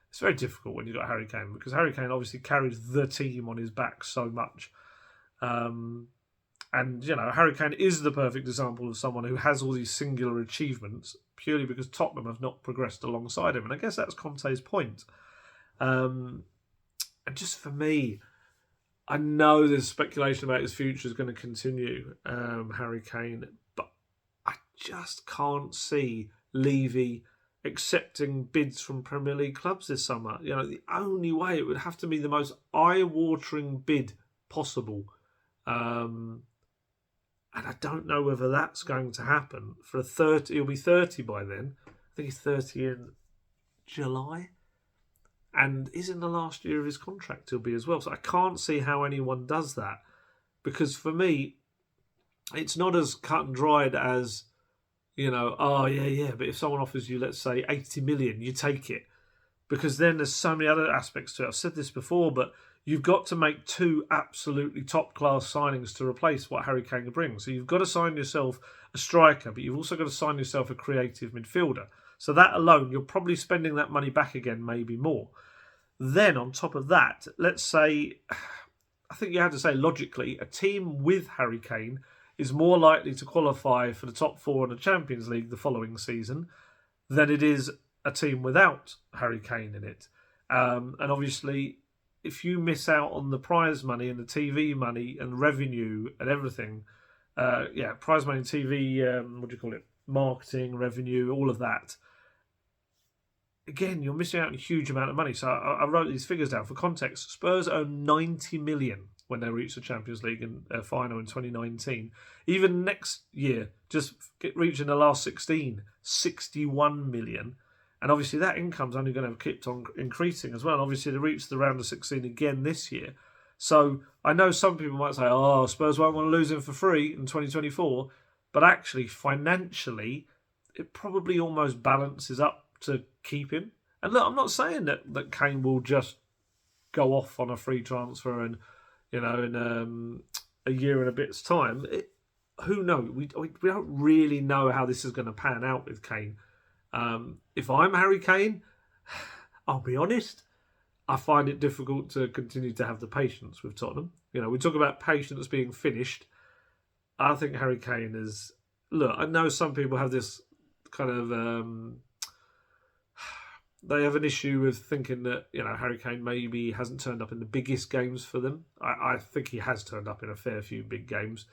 It's very difficult when you've got Harry Kane, because Harry Kane obviously carries the team on his back so much. And, Harry Kane is the perfect example of someone who has all these singular achievements purely because Tottenham have not progressed alongside him. And I guess that's Conte's point. And just for me, I know there's speculation about his future is going to continue, Harry Kane, but I just can't see Levy accepting bids from Premier League clubs this summer. The only way, it would have to be the most eye-watering bid possible. And I don't know whether that's going to happen. He'll be 30 by then. I think he's 30 in July. And he's in the last year of his contract, he'll be as well. So I can't see how anyone does that. Because for me, it's not as cut and dried as, but if someone offers you, let's say, 80 million, you take it. Because then there's so many other aspects to it. I've said this before, but you've got to make two absolutely top-class signings to replace what Harry Kane brings. So you've got to sign yourself a striker, but you've also got to sign yourself a creative midfielder. So that alone, you're probably spending that money back again, maybe more. Then on top of that, let's say, I think you have to say logically, a team with Harry Kane is more likely to qualify for the top four in the Champions League the following season than it is a team without Harry Kane in it. And obviously, if you miss out on the prize money and the TV money and revenue and everything, prize money, TV, marketing, revenue, all of that, again, you're missing out on a huge amount of money. So I wrote these figures down. For context, Spurs own 90 million when they reach the Champions League final in 2019. Even next year, just reaching the last 16, 61 million. And obviously that income's only going to keep on increasing as well. Obviously they reached the round of 16 again this year. So I know some people might say, Spurs won't want to lose him for free in 2024. But actually, financially, it probably almost balances up to keep him. And look, I'm not saying that Kane will just go off on a free transfer and, in a year and a bit's time. Who knows? We don't really know how this is going to pan out with Kane. If I'm Harry Kane, I'll be honest, I find it difficult to continue to have the patience with Tottenham. We talk about patience being finished. I think Harry Kane is... Look, I know some people have this kind of... they have an issue with thinking that, Harry Kane maybe hasn't turned up in the biggest games for them. I think he has turned up in a fair few big games.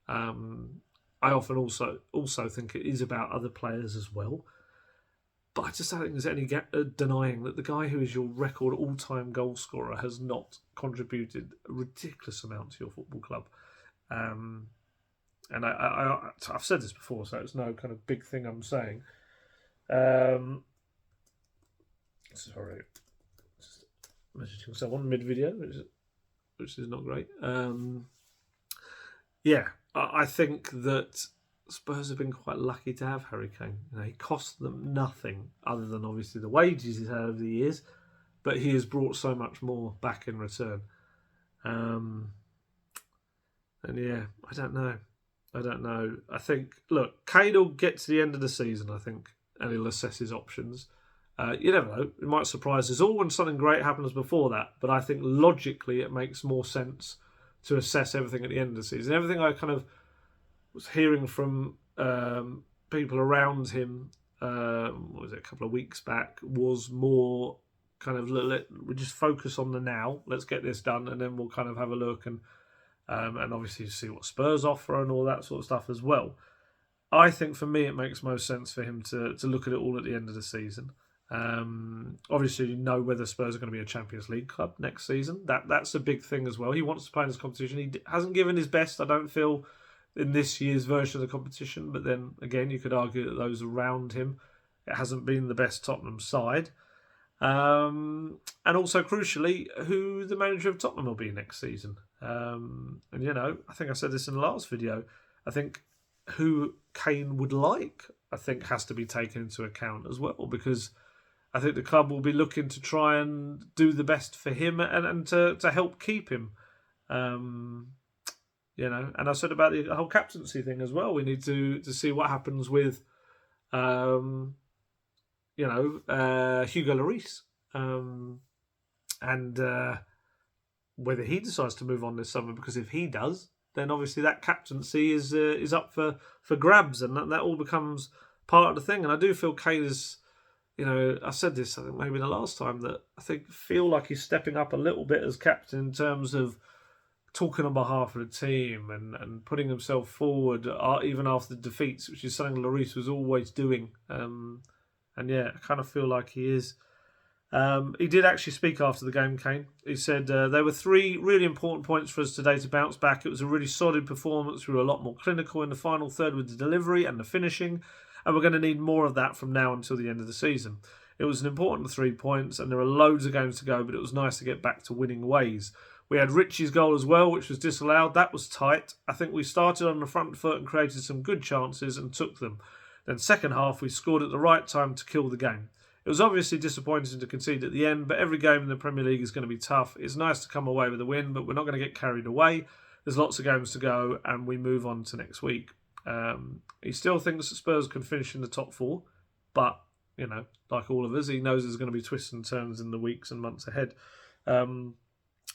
I often also think it is about other players as well. But I just don't think there's any denying that the guy who is your record all-time goal scorer has not contributed a ridiculous amount to your football club. And I've said this before, so it's no kind of big thing I'm saying. Sorry, just messaging myself on mid-video, which is not great. I think that Spurs have been quite lucky to have Harry Kane. He cost them nothing other than obviously the wages he's had over the years, but he has brought so much more back in return. And yeah, I don't know. I think, look, Kane will get to the end of the season, I think, and he'll assess his options. You never know. It might surprise us all when something great happens before that. But I think logically it makes more sense to assess everything at the end of the season. Everything I kind of was hearing from people around him, what was it, a couple of weeks back, was more kind of, we just focus on the now. Let's get this done, and then we'll kind of have a look and obviously see what Spurs offer and all that sort of stuff as well. I think for me it makes most sense for him to look at it all at the end of the season. Obviously, you know whether Spurs are going to be a Champions League club next season. That's a big thing as well. He wants to play in this competition. He hasn't given his best, I don't feel, in this year's version of the competition. But then again, you could argue that those around him, it hasn't been the best Tottenham side. And also, crucially, who the manager of Tottenham will be next season. And, I think I said this in the last video. I think who Kane would like, I think, has to be taken into account as well, because I think the club will be looking to try and do the best for him and to help keep him. And I said about the whole captaincy thing as well. We need to see what happens with, Hugo Lloris, and whether he decides to move on this summer. Because if he does, then obviously that captaincy is up for grabs, and that all becomes part of the thing. And I do feel Kane is, I said this, I think maybe the last time, that I feel like he's stepping up a little bit as captain in terms of talking on behalf of the team and putting himself forward even after the defeats, which is something Lloris was always doing. I kind of feel like he is. He did actually speak after the game, Kane. He said, there were 3 really important points for us today to bounce back. It was a really solid performance. We were a lot more clinical in the final third with the delivery and the finishing, and we're going to need more of that from now until the end of the season. It was an important 3 points, and there are loads of games to go, but it was nice to get back to winning ways. We had Richie's goal as well, which was disallowed. That was tight. I think we started on the front foot and created some good chances and took them. Then second half, we scored at the right time to kill the game. It was obviously disappointing to concede at the end, but every game in the Premier League is going to be tough. It's nice to come away with a win, but we're not going to get carried away. There's lots of games to go, and we move on to next week. He still thinks that Spurs can finish in the top 4, but, like all of us, he knows there's going to be twists and turns in the weeks and months ahead.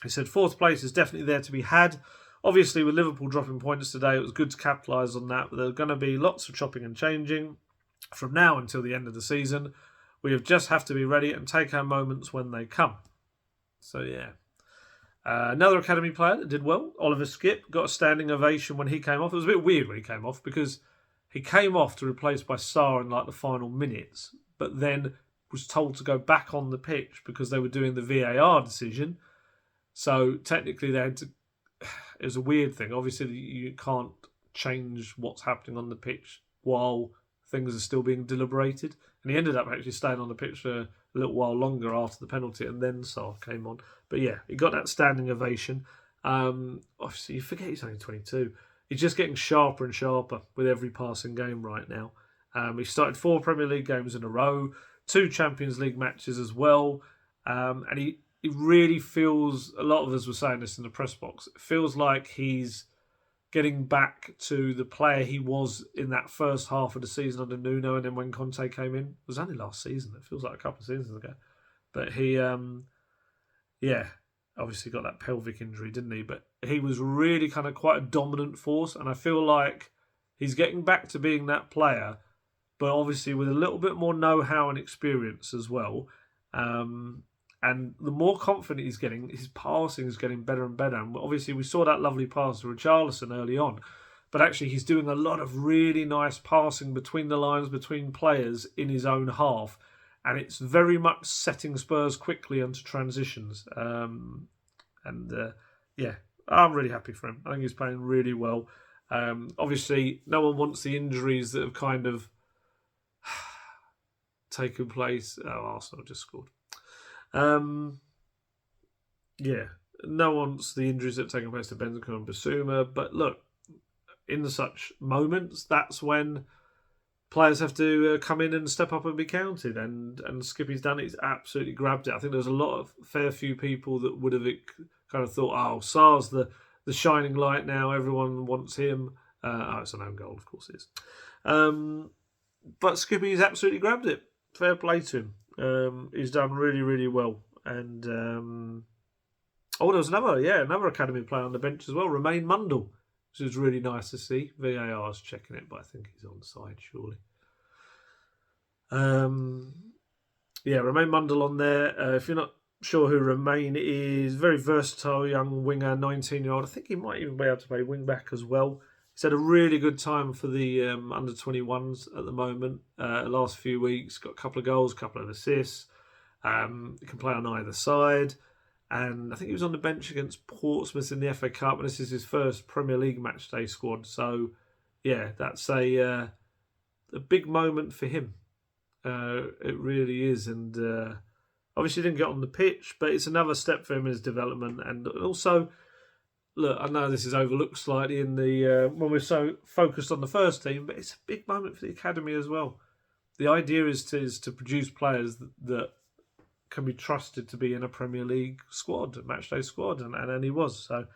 He said 4th place is definitely there to be had. Obviously, with Liverpool dropping points today, it was good to capitalise on that, but there are going to be lots of chopping and changing from now until the end of the season. We just have to be ready and take our moments when they come. So, yeah. Another academy player that did well, Oliver Skipp, got a standing ovation when he came off. It was a bit weird when he came off because he came off to replace by Sarr in the final minutes, but then was told to go back on the pitch because they were doing the VAR decision. So technically they had to... It was a weird thing. Obviously you can't change what's happening on the pitch while things are still being deliberated. And he ended up actually staying on the pitch for a little while longer after the penalty, and then Sarr came on. But yeah, he got that standing ovation. Obviously, you forget he's only 22. He's just getting sharper and sharper with every passing game right now. He started 4 Premier League games in a row, 2 Champions League matches as well. And he really feels, a lot of us were saying this in the press box, it feels like he's getting back to the player he was in that first half of the season under Nuno, and then when Conte came in. It was only last season. It feels like a couple of seasons ago. But he, obviously got that pelvic injury, didn't he? But he was really kind of quite a dominant force, and I feel like he's getting back to being that player, but obviously with a little bit more know-how and experience as well. And the more confident he's getting, his passing is getting better and better. And obviously we saw that lovely pass to Richarlison early on. But actually he's doing a lot of really nice passing between the lines, between players in his own half. And it's very much setting Spurs quickly onto transitions. I'm really happy for him. I think he's playing really well. Obviously, no one wants the injuries that have kind of taken place. Oh, Arsenal just scored. No one wants the injuries that have taken place to Benzema and Basuma. But look, in such moments, that's when players have to come in and step up and be counted. And Skippy's done it. He's absolutely grabbed it. I think there's a fair few people that would have kind of thought, oh, Sarr's the shining light now. Everyone wants him. It's an own goal, of course it is. But Skippy's absolutely grabbed it. Fair play to him. He's done really, really well. And there was another academy player on the bench as well, Romain Mundle, which was really nice to see. VAR's checking it, but I think he's onside, surely. Romain Mundle on there. If you're not sure who Romain is, very versatile young winger, 19-year-old. I think he might even be able to play wing back as well. He's had a really good time for the under 21s at the moment. Last few weeks, got a couple of goals, a couple of assists. He can play on either side. And I think he was on the bench against Portsmouth in the FA Cup, and this is his first Premier League matchday squad. So, yeah, that's a big moment for him. It really is. And obviously didn't get on the pitch, but it's another step for him in his development. And also, look, I know this is overlooked slightly in the when we're so focused on the first team, but it's a big moment for the academy as well. The idea is to produce players that can be trusted to be in a Premier League squad, a matchday squad, and he was. So,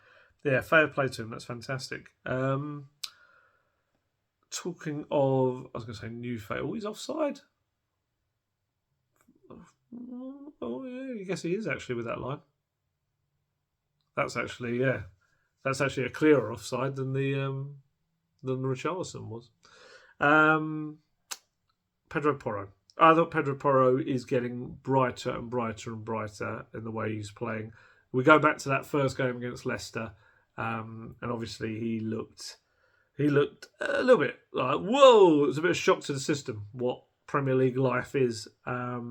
yeah, fair play to him. That's fantastic. Talking of, I was going to say new face. Oh, he's offside. Oh, yeah, I guess he is actually with that line. That's actually a clearer offside than the Richarlison was. Pedro Porro. I thought Pedro Porro is getting brighter and brighter and brighter in the way he's playing. We go back to that first game against Leicester, and obviously he looked a little bit like, whoa! It was a bit of a shock to the system what Premier League life is. But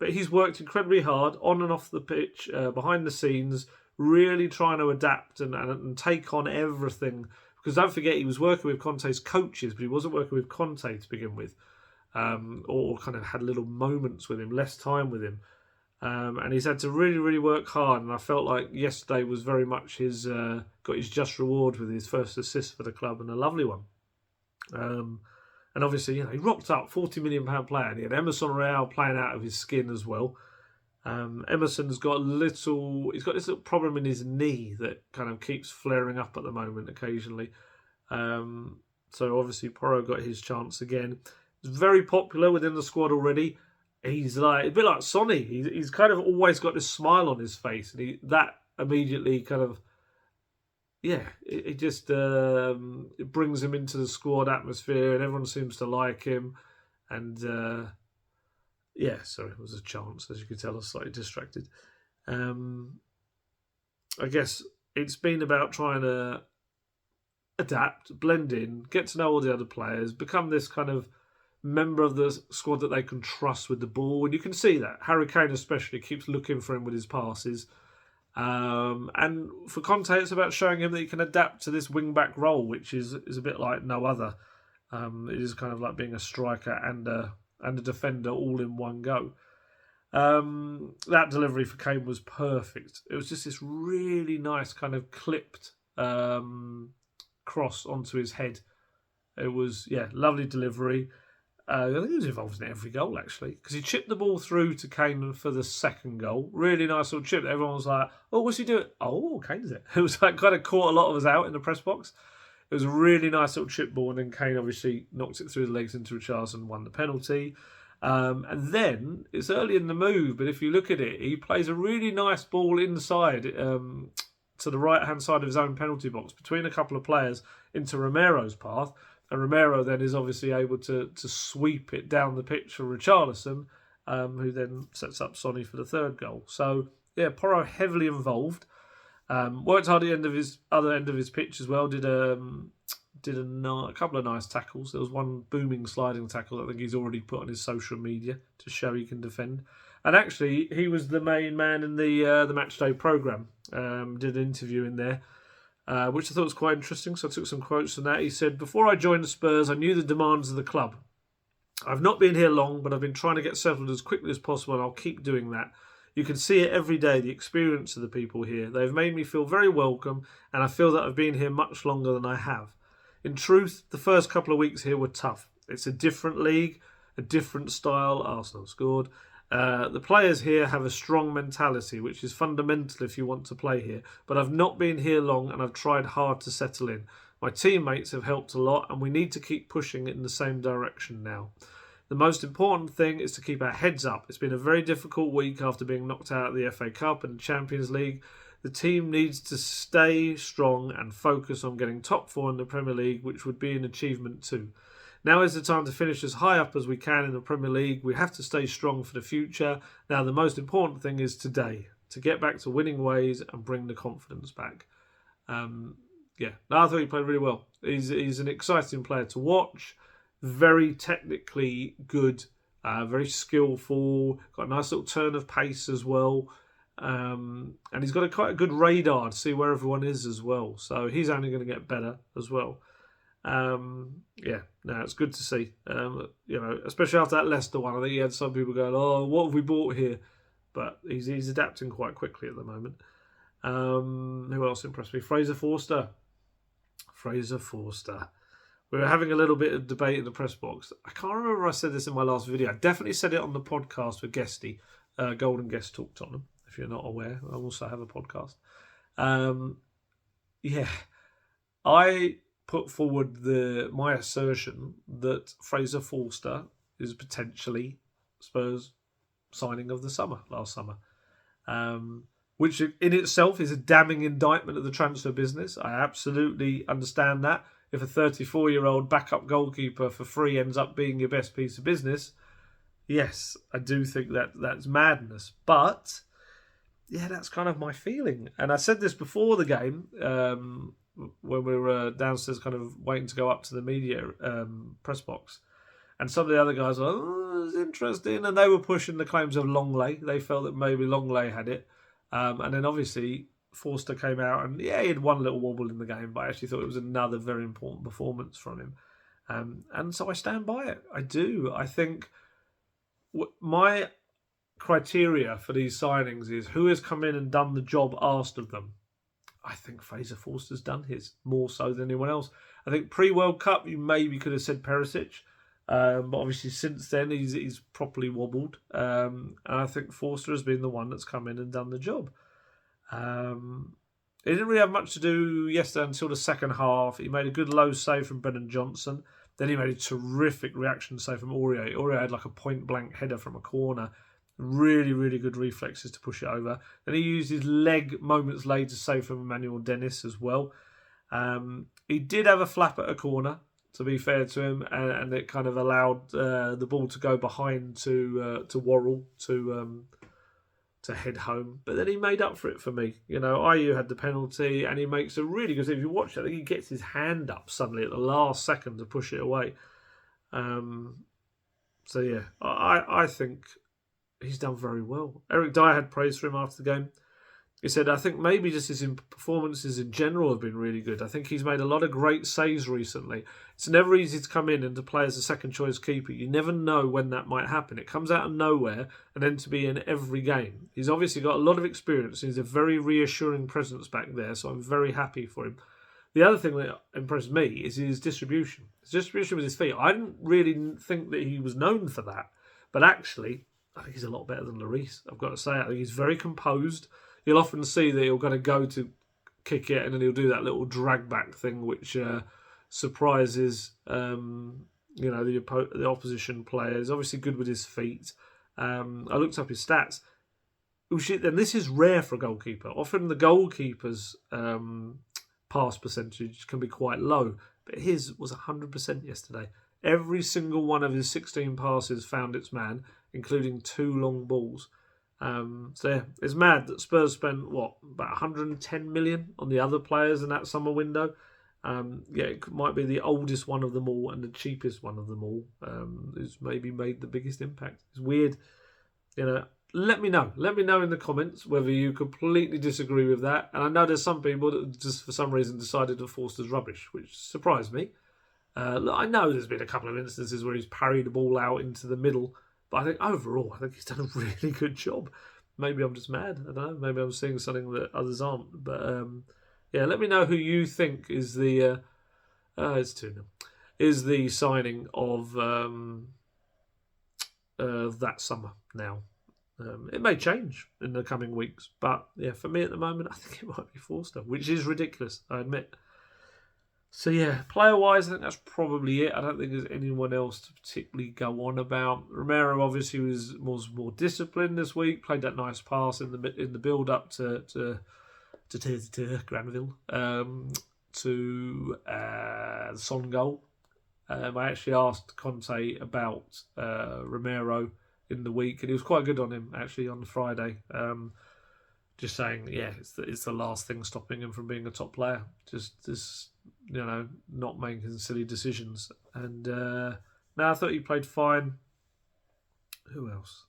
he's worked incredibly hard on and off the pitch, behind the scenes, really trying to adapt and take on everything. Because don't forget, he was working with Conte's coaches, but he wasn't working with Conte to begin with. Or kind of had little moments with him, less time with him. And he's had to really, really work hard. And I felt like yesterday was very much got his just reward with his first assist for the club, and a lovely one. And obviously, he rocked up, £40 million player, and he had Emerson Royale playing out of his skin as well. Emerson's got he's got this little problem in his knee that kind of keeps flaring up at the moment occasionally. So obviously Porro got his chance again. He's very popular within the squad already. He's like a bit like Sonny. He's kind of always got this smile on his face, and that immediately kind of, it just it brings him into the squad atmosphere, and everyone seems to like him. And sorry, it was a chance, as you could tell. I was slightly distracted. I guess it's been about trying to adapt, blend in, get to know all the other players, become this kind of member of the squad that they can trust with the ball. And you can see that. Harry Kane especially keeps looking for him with his passes. And for Conte, it's about showing him that he can adapt to this wing-back role, which is a bit like no other. It is kind of like being a striker and a defender all in one go. That delivery for Kane was perfect. It was just this really nice kind of clipped cross onto his head. It was, lovely delivery. I think he was involved in every goal, actually, because he chipped the ball through to Kane for the second goal. Really nice little chip. Everyone was like, oh, what's he doing? Oh, Kane's it. It was like kind of caught a lot of us out in the press box. It was a really nice little chip ball, and then Kane obviously knocked it through the legs into Richarlison and won the penalty. And then, it's early in the move, but if you look at it, he plays a really nice ball inside to the right-hand side of his own penalty box between a couple of players into Romero's path. And Romero then is obviously able to sweep it down the pitch for Richarlison, who then sets up Sonny for the third goal. So, Porro heavily involved. Worked hard at the other end of his pitch as well. Did a couple of nice tackles. There was one booming sliding tackle that I think he's already put on his social media to show he can defend. And actually, he was the main man in the matchday programme. Did an interview in there, which I thought was quite interesting. So I took some quotes from that. He said, "Before I joined the Spurs, I knew the demands of the club. I've not been here long, but I've been trying to get settled as quickly as possible, and I'll keep doing that. You can see it every day, the experience of the people here. They've made me feel very welcome, and I feel that I've been here much longer than I have. In truth, the first couple of weeks here were tough. It's a different league, a different style. Arsenal scored. The players here have a strong mentality, which is fundamental if you want to play here. But I've not been here long, and I've tried hard to settle in. My teammates have helped a lot, and we need to keep pushing in the same direction now. The most important thing is to keep our heads up. It's been a very difficult week after being knocked out of the FA Cup and the Champions League. The team needs to stay strong and focus on getting top 4 in the Premier League, which would be an achievement too. Now is the time to finish as high up as we can in the Premier League. We have to stay strong for the future. Now the most important thing is today, to get back to winning ways and bring the confidence back. I thought he played really well. He's an exciting player to watch. Very technically good, very skillful, got a nice little turn of pace as well. And he's got quite a good radar to see where everyone is as well. So he's only going to get better as well. It's good to see. Especially after that Leicester one, I think he had some people going, "Oh, what have we bought here?" But he's adapting quite quickly at the moment. Who else impressed me? Fraser Forster. We were having a little bit of debate in the press box. I can't remember if I said this in my last video. I definitely said it on the podcast with Guesty, Golden Guest Talk Tottenham. If you're not aware, I also have a podcast. I put forward my assertion that Fraser Forster is potentially Spurs' signing of the summer, last summer. Which in itself is a damning indictment of the transfer business. I absolutely understand that. If a 34-year-old backup goalkeeper for free ends up being your best piece of business, yes, I do think that's madness. But, that's kind of my feeling. And I said this before the game, when we were downstairs kind of waiting to go up to the media press box. And some of the other guys were, it's interesting. And they were pushing the claims of Longley. They felt that maybe Longley had it. And then obviously Forster came out and he had one little wobble in the game, but I actually thought it was another very important performance from him. And so I stand by it. I do. I think my criteria for these signings is who has come in and done the job asked of them. I think Fraser Forster's done his more so than anyone else. I think pre-World Cup you maybe could have said Perisic. But obviously since then he's properly wobbled. And I think Forster has been the one that's come in and done the job. He didn't really have much to do yesterday until the second half. He made a good low save from Brennan Johnson. Then he made a terrific reaction save from Aurier. Aurier had like a point-blank header from a corner. Really, really good reflexes to push it over. Then he used his leg moments later to save from Emmanuel Dennis as well. He did have a flap at a corner, to be fair to him, and it kind of allowed the ball to go behind to Worrell to head home. But then he made up for it for me. Ayew had the penalty, and he makes a really good save. If you watch it, I think he gets his hand up suddenly at the last second to push it away. I think he's done very well. Eric Dyer had praise for him after the game. He said, I think maybe just his performances in general have been really good. I think he's made a lot of great saves recently. It's never easy to come in and to play as a second choice keeper. You never know when that might happen. It comes out of nowhere and then to be in every game. He's obviously got a lot of experience. He's a very reassuring presence back there, so I'm very happy for him. The other thing that impressed me is his distribution. His distribution with his feet. I didn't really think that he was known for that. But actually, I think he's a lot better than Lloris, I've got to say. I think he's very composed. You'll often see that he'll kind of go to kick it and then he'll do that little drag back thing which surprises the opposition players. Obviously good with his feet. I looked up his stats. And this is rare for a goalkeeper. Often the goalkeeper's pass percentage can be quite low, but his was 100% yesterday. Every single one of his 16 passes found its man, including 2 long balls. It's mad that Spurs spent about 110 million on the other players in that summer window. It might be the oldest one of them all and the cheapest one of them all. Who's maybe made the biggest impact. It's weird, Let me know. Let me know in the comments whether you completely disagree with that. And I know there's some people that just for some reason decided that Forster's rubbish, which surprised me. I know there's been a couple of instances where he's parried the ball out into the middle. But I think overall, he's done a really good job. maybe I'm just mad. I don't know. Maybe I'm seeing something that others aren't. But yeah, let me know who you think is the. It's 2-0. Is the signing of that summer now. It may change in the coming weeks, but yeah, for me at the moment, I think it might be Forster, which is ridiculous, I admit. So yeah, player-wise, I think that's probably it. I don't think there's anyone else to particularly go on about. Romero obviously was more disciplined this week. Played that nice pass in the build-up to Granville to the Son goal. I actually asked Conte about Romero in the week, and he was quite good on him actually on Friday. Just saying, yeah, it's the last thing stopping him from being a top player. Just not making silly decisions. And no, I thought he played fine. Who else?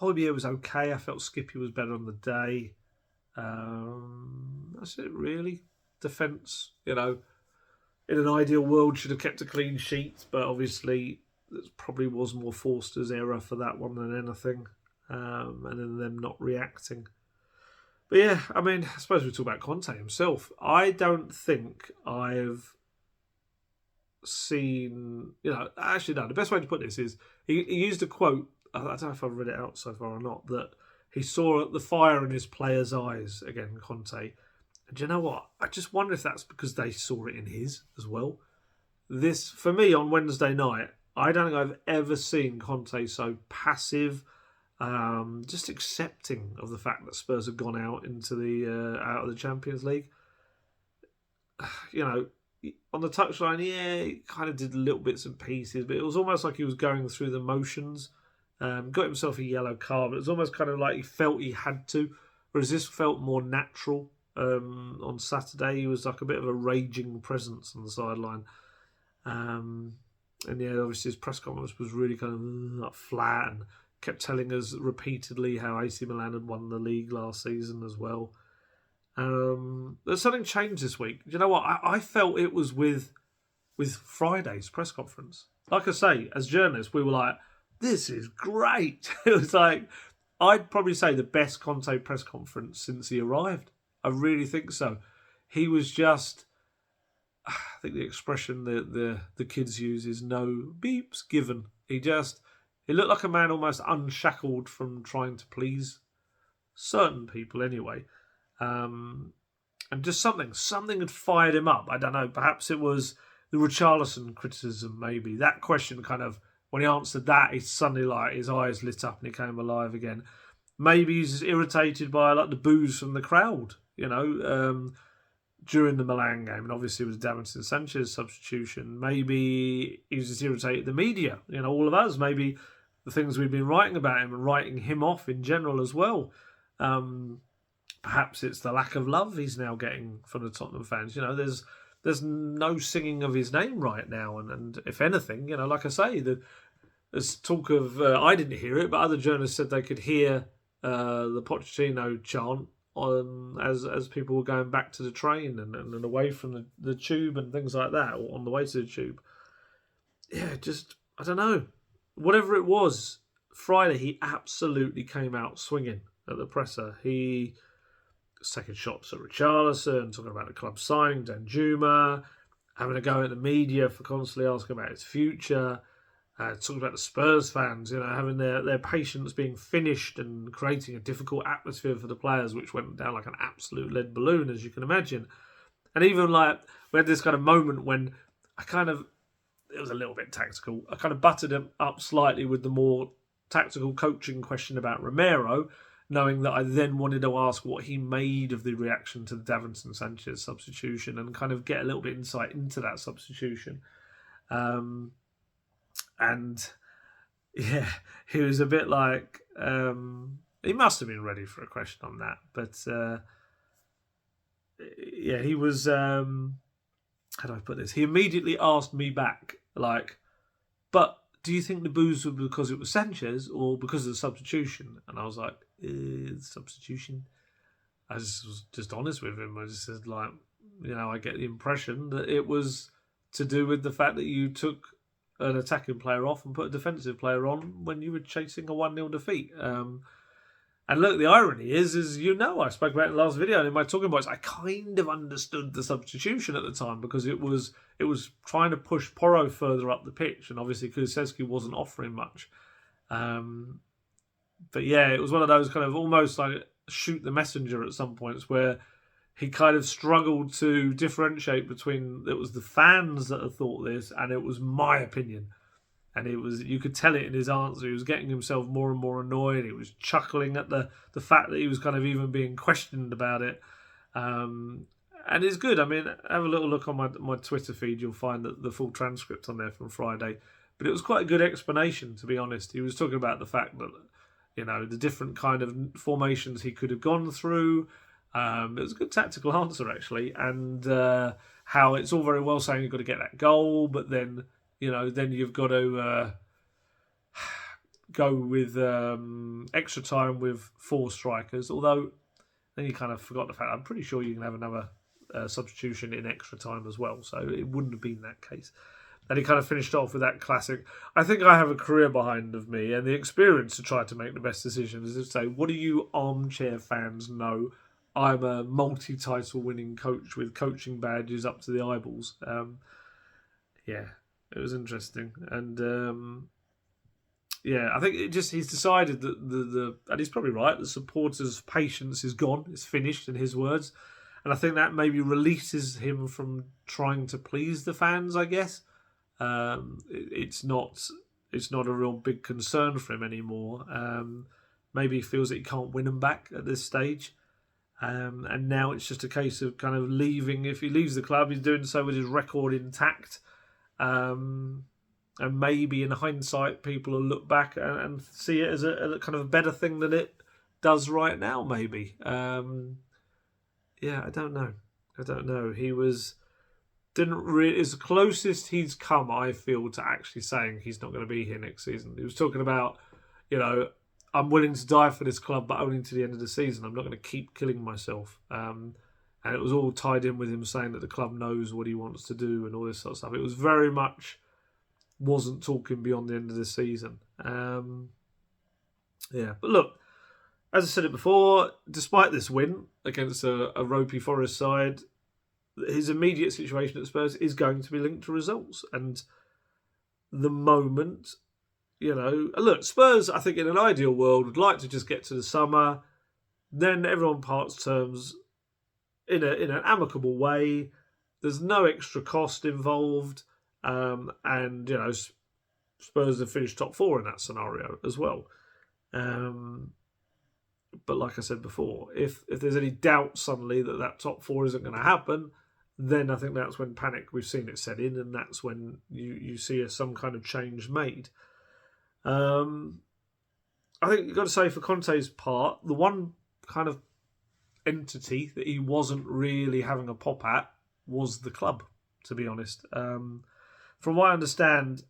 Højbjerg was okay. I felt Skippy was better on the day. That's it really. Defence, in an ideal world should have kept a clean sheet, but obviously it probably was more Forster's error for that one than anything, and then them not reacting. But yeah, I mean, I suppose we talk about Conte himself. I don't think I've seen, actually no, the best way to put this is he used a quote, I don't know if I've read it out so far or not, that he saw the fire in his players' eyes, again, Conte. And do you know what? I just wonder if that's because they saw it in his as well. This, for me, on Wednesday night, I don't think I've ever seen Conte so passive, just accepting of the fact that Spurs have gone out into out of the Champions League. On the touchline, yeah, he kind of did little bits and pieces, but it was almost like he was going through the motions. Got himself a yellow card, but it was almost kind of like he felt he had to, whereas this felt more natural. On Saturday, he was like a bit of a raging presence on the sideline. And yeah, obviously his press conference was really kind of flat and kept telling us repeatedly how AC Milan had won the league last season as well. There's something changed this week. Do you know what? I felt it was with Friday's press conference. Like I say, as journalists, we were like, this is great. It was like, I'd probably say the best Conte press conference since he arrived. I really think so. He was just, I think the expression the kids use is no beeps given. He looked like a man almost unshackled from trying to please certain people anyway. And just something had fired him up. I don't know, perhaps it was the Richarlison criticism maybe. That question kind of, when he answered that, he suddenly his eyes lit up and he came alive again. Maybe he's irritated by the boos from the crowd, during the Milan game, and obviously it was Davinson Sanchez's substitution. Maybe he was just irritated at the media, all of us. Maybe the things we've been writing about him and writing him off in general as well. Perhaps it's the lack of love he's now getting from the Tottenham fans. There's no singing of his name right now, and if anything, like I say, there's talk of I didn't hear it, but other journalists said they could hear the Pochettino chant as people were going back to the train and away from the tube and things like that, or on the way to the tube. Yeah, just, I don't know. Whatever it was, Friday he absolutely came out swinging at the presser. He was taking shots at Richarlison, talking about the club signing, Danjuma, having a go at the media for constantly asking about his future. Talking about the Spurs fans, having their patience being finished and creating a difficult atmosphere for the players, which went down like an absolute lead balloon, as you can imagine. And even we had this kind of moment when it was a little bit tactical. I kind of butted him up slightly with the more tactical coaching question about Romero, knowing that I then wanted to ask what he made of the reaction to the Davinson Sanchez substitution and kind of get a little bit insight into that substitution. And yeah, he was a bit like, he must have been ready for a question on that. But yeah, he was, how do I put this? He immediately asked me back, but do you think the boos were because it was Sanchez or because of the substitution? And I was like, substitution? I was just honest with him. I just said, I get the impression that it was to do with the fact that you took an attacking player off and put a defensive player on when you were chasing a 1-0 defeat. And look, the irony is I spoke about it in the last video, and in my talking points, I kind of understood the substitution at the time because it was trying to push Porro further up the pitch, and obviously Kulusevski wasn't offering much. But yeah, it was one of those kind of almost like shoot the messenger at some points where he kind of struggled to differentiate between it was the fans that had thought this and it was my opinion. And you could tell it in his answer. He was getting himself more and more annoyed. He was chuckling at the fact that he was kind of even being questioned about it. And it's good. I mean, have a little look on my Twitter feed. You'll find that the full transcript on there from Friday. But it was quite a good explanation, to be honest. He was talking about the fact that, the different kind of formations he could have gone through. It was a good tactical answer, actually. And how it's all very well saying you've got to get that goal, but then... then you've got to go with extra time with 4 strikers. Although, then you kind of forgot the fact, I'm pretty sure you can have another substitution in extra time as well. So it wouldn't have been that case. And he kind of finished off with that classic, I think I have a career behind of me and the experience to try to make the best decisions. Is to say, what do you armchair fans know? I'm a multi-title winning coach with coaching badges up to the eyeballs. Yeah. It was interesting, and I think he's decided that and he's probably right. The supporters' patience is gone; it's finished, in his words, and I think that maybe releases him from trying to please the fans. I guess it's not a real big concern for him anymore. Maybe he feels that he can't win them back at this stage. And now it's just a case of kind of leaving. If he leaves the club, he's doing so with his record intact. And maybe in hindsight, people will look back and see it as a kind of a better thing than it does right now. Maybe, I don't know. He didn't really is the closest he's come, I feel, to actually saying he's not going to be here next season. He was talking about, I'm willing to die for this club, but only to the end of the season. I'm not going to keep killing myself. And it was all tied in with him saying that the club knows what he wants to do and all this sort of stuff. It was very much wasn't talking beyond the end of the season. But look, as I said it before, despite this win against a ropey Forest side, his immediate situation at Spurs is going to be linked to results. And the moment, look, Spurs, I think in an ideal world, would like to just get to the summer, then everyone parts terms in an amicable way. There's no extra cost involved, and Spurs have finished top 4 in that scenario as well. But like I said before, if there's any doubt suddenly that top 4 isn't going to happen, then I think that's when panic, we've seen it set in, and that's when you see some kind of change made. I think you've got to say, for Conte's part, the one kind of entity that he wasn't really having a pop at was the club, to be honest. From what I understand,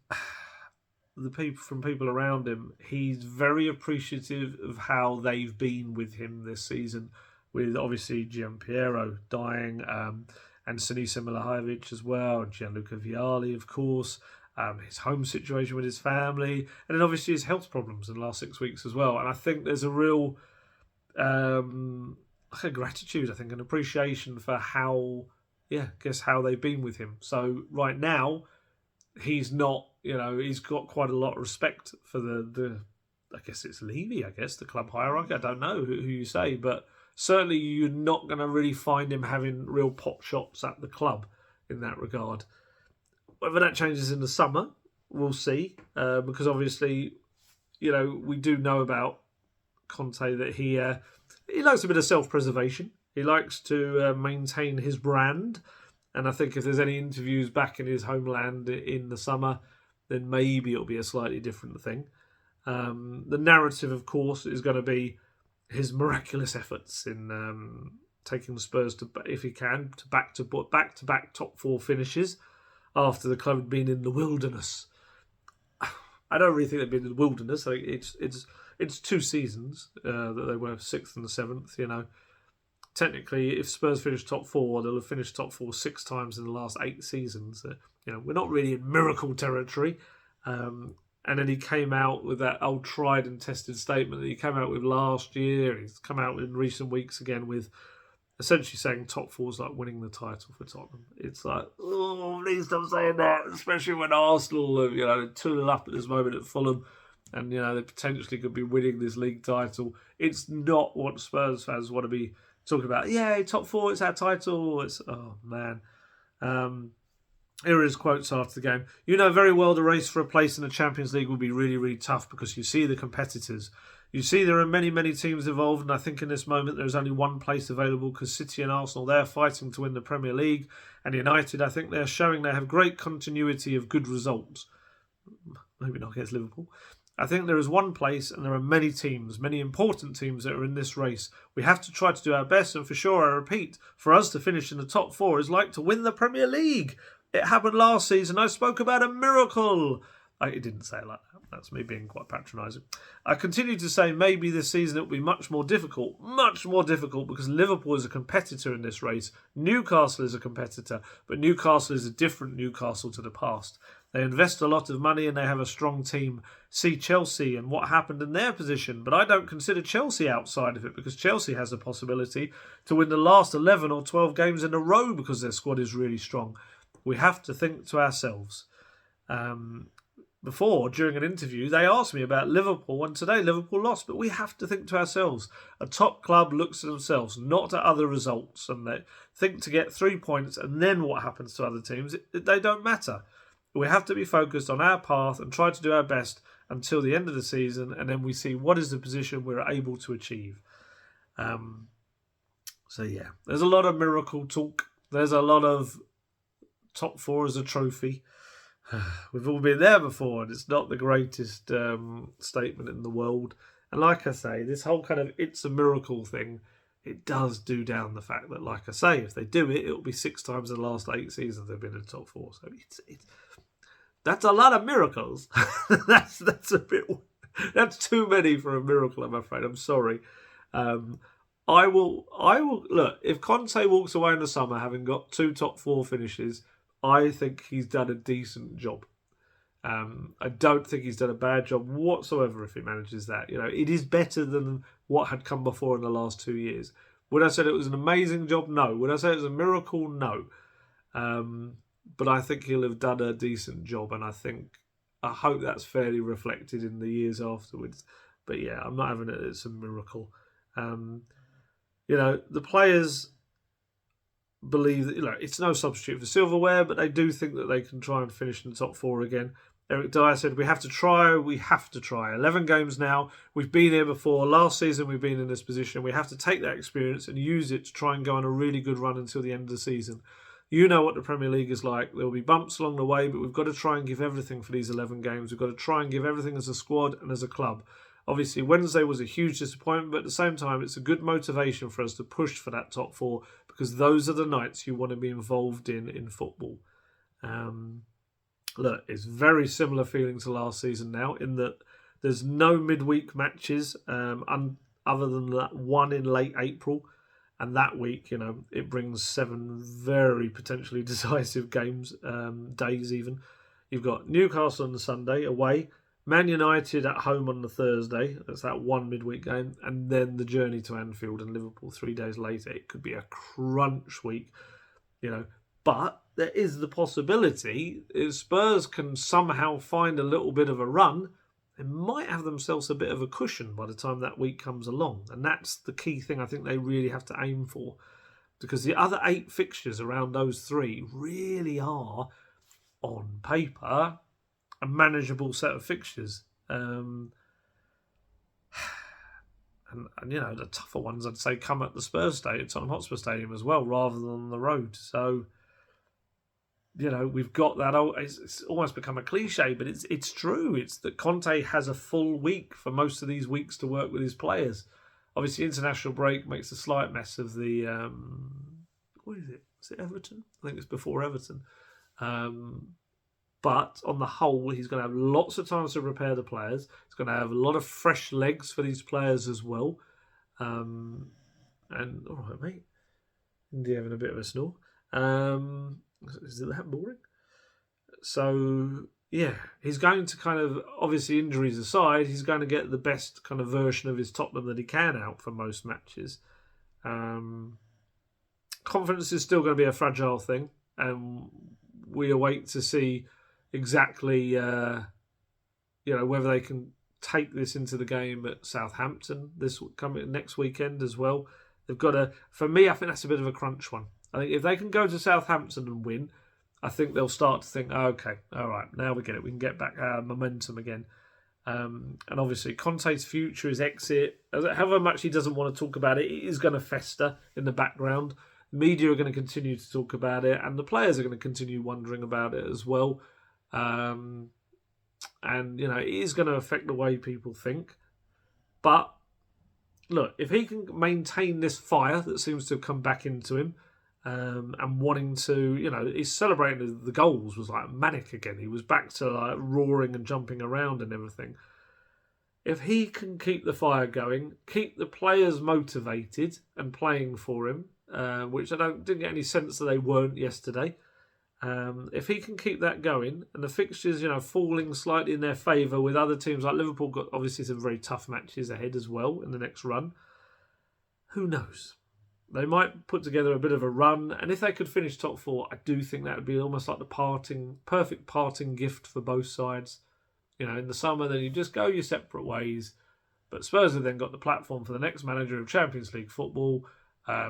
from people around him, he's very appreciative of how they've been with him this season, with obviously Gianpiero dying, and Sinisa Milajevic as well, and Gianluca Vialli, of course, his home situation with his family, and then obviously his health problems in the last 6 weeks as well. And I think there's a real gratitude, I think, and appreciation for how they've been with him. So right now, he's not, he's got quite a lot of respect for the I guess it's Levy, the club hierarchy. I don't know who you say, but certainly you're not going to really find him having real pot shots at the club in that regard. Whether that changes in the summer, we'll see, because obviously, we do know about Conte that he likes a bit of self-preservation. He likes to maintain his brand. And I think if there's any interviews back in his homeland in the summer, then maybe it'll be a slightly different thing. The narrative, of course, is going to be his miraculous efforts in taking the Spurs to, if he can, to back-to-back top 4 finishes after the club had been in the wilderness. I don't really think they've been in the wilderness. I think it's 2 seasons that they were 6th and 7th. Technically, if Spurs finish top 4, they'll have finished top 4 6 times in the last 8 seasons. We're not really in miracle territory. And And then he came out with that old tried and tested statement that he came out with last year. He's come out in recent weeks again with essentially saying top four is like winning the title for Tottenham. It's like, oh, please stop saying that, especially when Arsenal are, 2-0 up at this moment at Fulham and, they potentially could be winning this league title. It's not what Spurs fans want to be talking about. Yeah, top four, it's our title. It's, oh, man. Here are his quotes after the game. You know very well the race for a place in the Champions League will be really, really tough because you see the competitors. You see there are many, many teams involved, and I think in this moment there is only one place available because City and Arsenal, they're fighting to win the Premier League, and United, I think they're showing they have great continuity of good results. Maybe not against Liverpool. I think there is one place and there are many teams, many important teams that are in this race. We have to try to do our best, and for sure, I repeat, for us to finish in the top four is like to win the Premier League. It happened last season. I spoke about a miracle. It didn't say it like that. That's me being quite patronising. I continue to say maybe this season it will be much more difficult because Liverpool is a competitor in this race. Newcastle is a competitor, but Newcastle is a different Newcastle to the past. They invest a lot of money and they have a strong team. See Chelsea and what happened in their position, but I don't consider Chelsea outside of it because Chelsea has the possibility to win the last 11 or 12 games in a row because their squad is really strong. We have to think to ourselves. Before, during an interview, they asked me about Liverpool, and today Liverpool lost. But we have to think to ourselves. A top club looks at themselves, not at other results, and they think to get 3 points, and then what happens to other teams, they don't matter. We have to be focused on our path and try to do our best until the end of the season, and then we see what is the position we're able to achieve. So yeah, there's a lot of miracle talk. There's a lot of top four as a trophy. We've all been there before, and it's not the greatest statement in the world. And like I say, this whole kind of it's a miracle thing, it does do down the fact that, like I say, if they do it, it'll be 6 times in the last 8 seasons they've been in the top four. So that's a lot of miracles. that's a bit. That's too many for a miracle, I'm afraid. I'm sorry. I will look. If Conte walks away in the summer having got 2 top 4 finishes, I think he's done a decent job. I don't think he's done a bad job whatsoever if he manages that. It is better than what had come before in the last 2 years. Would I say it was an amazing job? No. Would I say it was a miracle? No. But I think he'll have done a decent job, and I hope that's fairly reflected in the years afterwards. But yeah, I'm not having it. It's a miracle. The players believe that it's no substitute for silverware, but they do think that they can try and finish in the top 4 again. Eric Dyer said, we have to try. 11 games now. We've been here before. Last season we've been in this position. We have to take that experience and use it to try and go on a really good run until the end of the season. You know what the Premier League is like. There will be bumps along the way, but we've got to try and give everything for these 11 games. We've got to try and give everything as a squad and as a club. Obviously, Wednesday was a huge disappointment, but at the same time, it's a good motivation for us to push for that top 4 because those are the nights you want to be involved in football. Look, it's very similar feeling to last season now in that there's no midweek matches other than that one in late April. And that week, it brings 7 very potentially decisive games, days even. You've got Newcastle on the Sunday away, Man United at home on the Thursday. That's that one midweek game. And then the journey to Anfield and Liverpool 3 days later. It could be a crunch week, But there is the possibility if Spurs can somehow find a little bit of a run, they might have themselves a bit of a cushion by the time that week comes along. And that's the key thing I think they really have to aim for. Because the other 8 fixtures around those 3 really are, on paper, a manageable set of fixtures. And the tougher ones, I'd say, come at the Spurs Stadium, Tottenham Hotspur Stadium as well, rather than on the road. So, we've got that. It's almost become a cliche, but it's true. It's that Conte has a full week for most of these weeks to work with his players. Obviously, international break makes a slight mess of the... what is it? Is it Everton? I think it's before Everton. But on the whole, he's going to have lots of time to prepare the players. He's going to have a lot of fresh legs for these players as well. And, all right, mate. Indy having a bit of a snore. Is it that boring? So, yeah, he's going to kind of, obviously injuries aside, he's going to get the best kind of version of his Tottenham that he can out for most matches. Confidence is still going to be a fragile thing, and we await to see exactly, whether they can take this into the game at Southampton this coming next weekend as well. They've got to, for me, I think that's a bit of a crunch one. I think if they can go to Southampton and win, I think they'll start to think, oh, okay, all right, now we get it. We can get back our momentum again. And obviously, Conte's future, his exit, however much he doesn't want to talk about it, it is going to fester in the background. The media are going to continue to talk about it, and the players are going to continue wondering about it as well. And, it is going to affect the way people think. But, look, if he can maintain this fire that seems to have come back into him, and wanting to, he's celebrating the goals was like manic again. He was back to like roaring and jumping around and everything. If he can keep the fire going, keep the players motivated and playing for him, which I didn't get any sense that they weren't yesterday. If he can keep that going, and the fixtures, falling slightly in their favour with other teams like Liverpool, got obviously some very tough matches ahead as well in the next run. Who knows? They might put together a bit of a run, and if they could finish top four, I do think that would be almost like the perfect parting gift for both sides. In the summer, then you just go your separate ways. But Spurs have then got the platform for the next manager of Champions League football.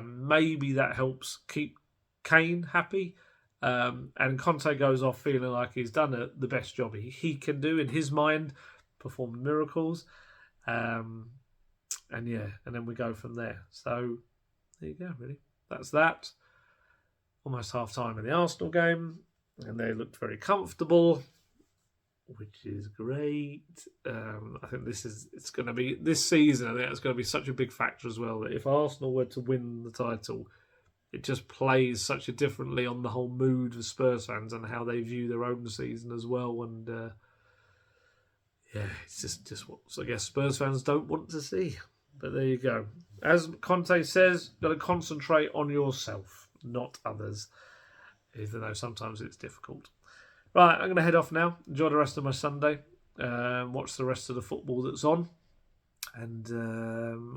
Maybe that helps keep Kane happy. And Conte goes off feeling like he's done the best job he can do in his mind, performed miracles. And then we go from there. So there you go, really. That's that. Almost half time in the Arsenal game, and they looked very comfortable, which is great. I think it's going to be this season. I think it's going to be such a big factor as well that if Arsenal were to win the title, it just plays such a differently on the whole mood of Spurs fans and how they view their own season as well. And it's just what I guess Spurs fans don't want to see. But there you go. As Conte says, got to concentrate on yourself, not others. Even though sometimes it's difficult. Right, I'm going to head off now. Enjoy the rest of my Sunday. Watch the rest of the football that's on. And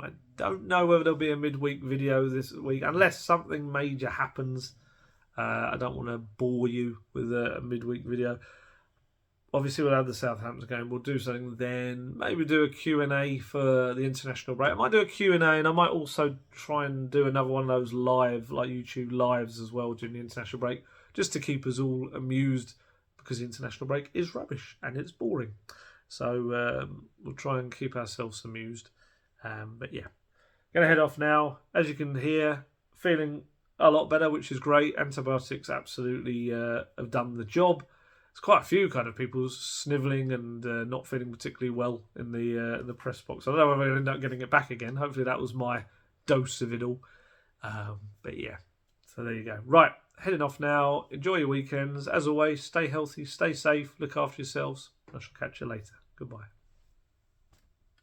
I don't know whether there'll be a midweek video this week, unless something major happens. I don't want to bore you with a midweek video. Obviously, we'll have the Southampton game. We'll do something then. Maybe do a Q&A for the international break. I might do a Q&A, and I might also try and do another one of those live, like YouTube lives as well during the international break, just to keep us all amused, because the international break is rubbish and it's boring. So we'll try and keep ourselves amused. But yeah, going to head off now. As you can hear, feeling a lot better, which is great. Antibiotics absolutely have done the job. There's quite a few kind of people snivelling and not feeling particularly well in the press box. I don't know whether I'm going to end up getting it back again. Hopefully that was my dose of it all. But yeah, so there you go. Right, heading off now. Enjoy your weekends. As always, stay healthy, stay safe, look after yourselves. I shall catch you later. Goodbye.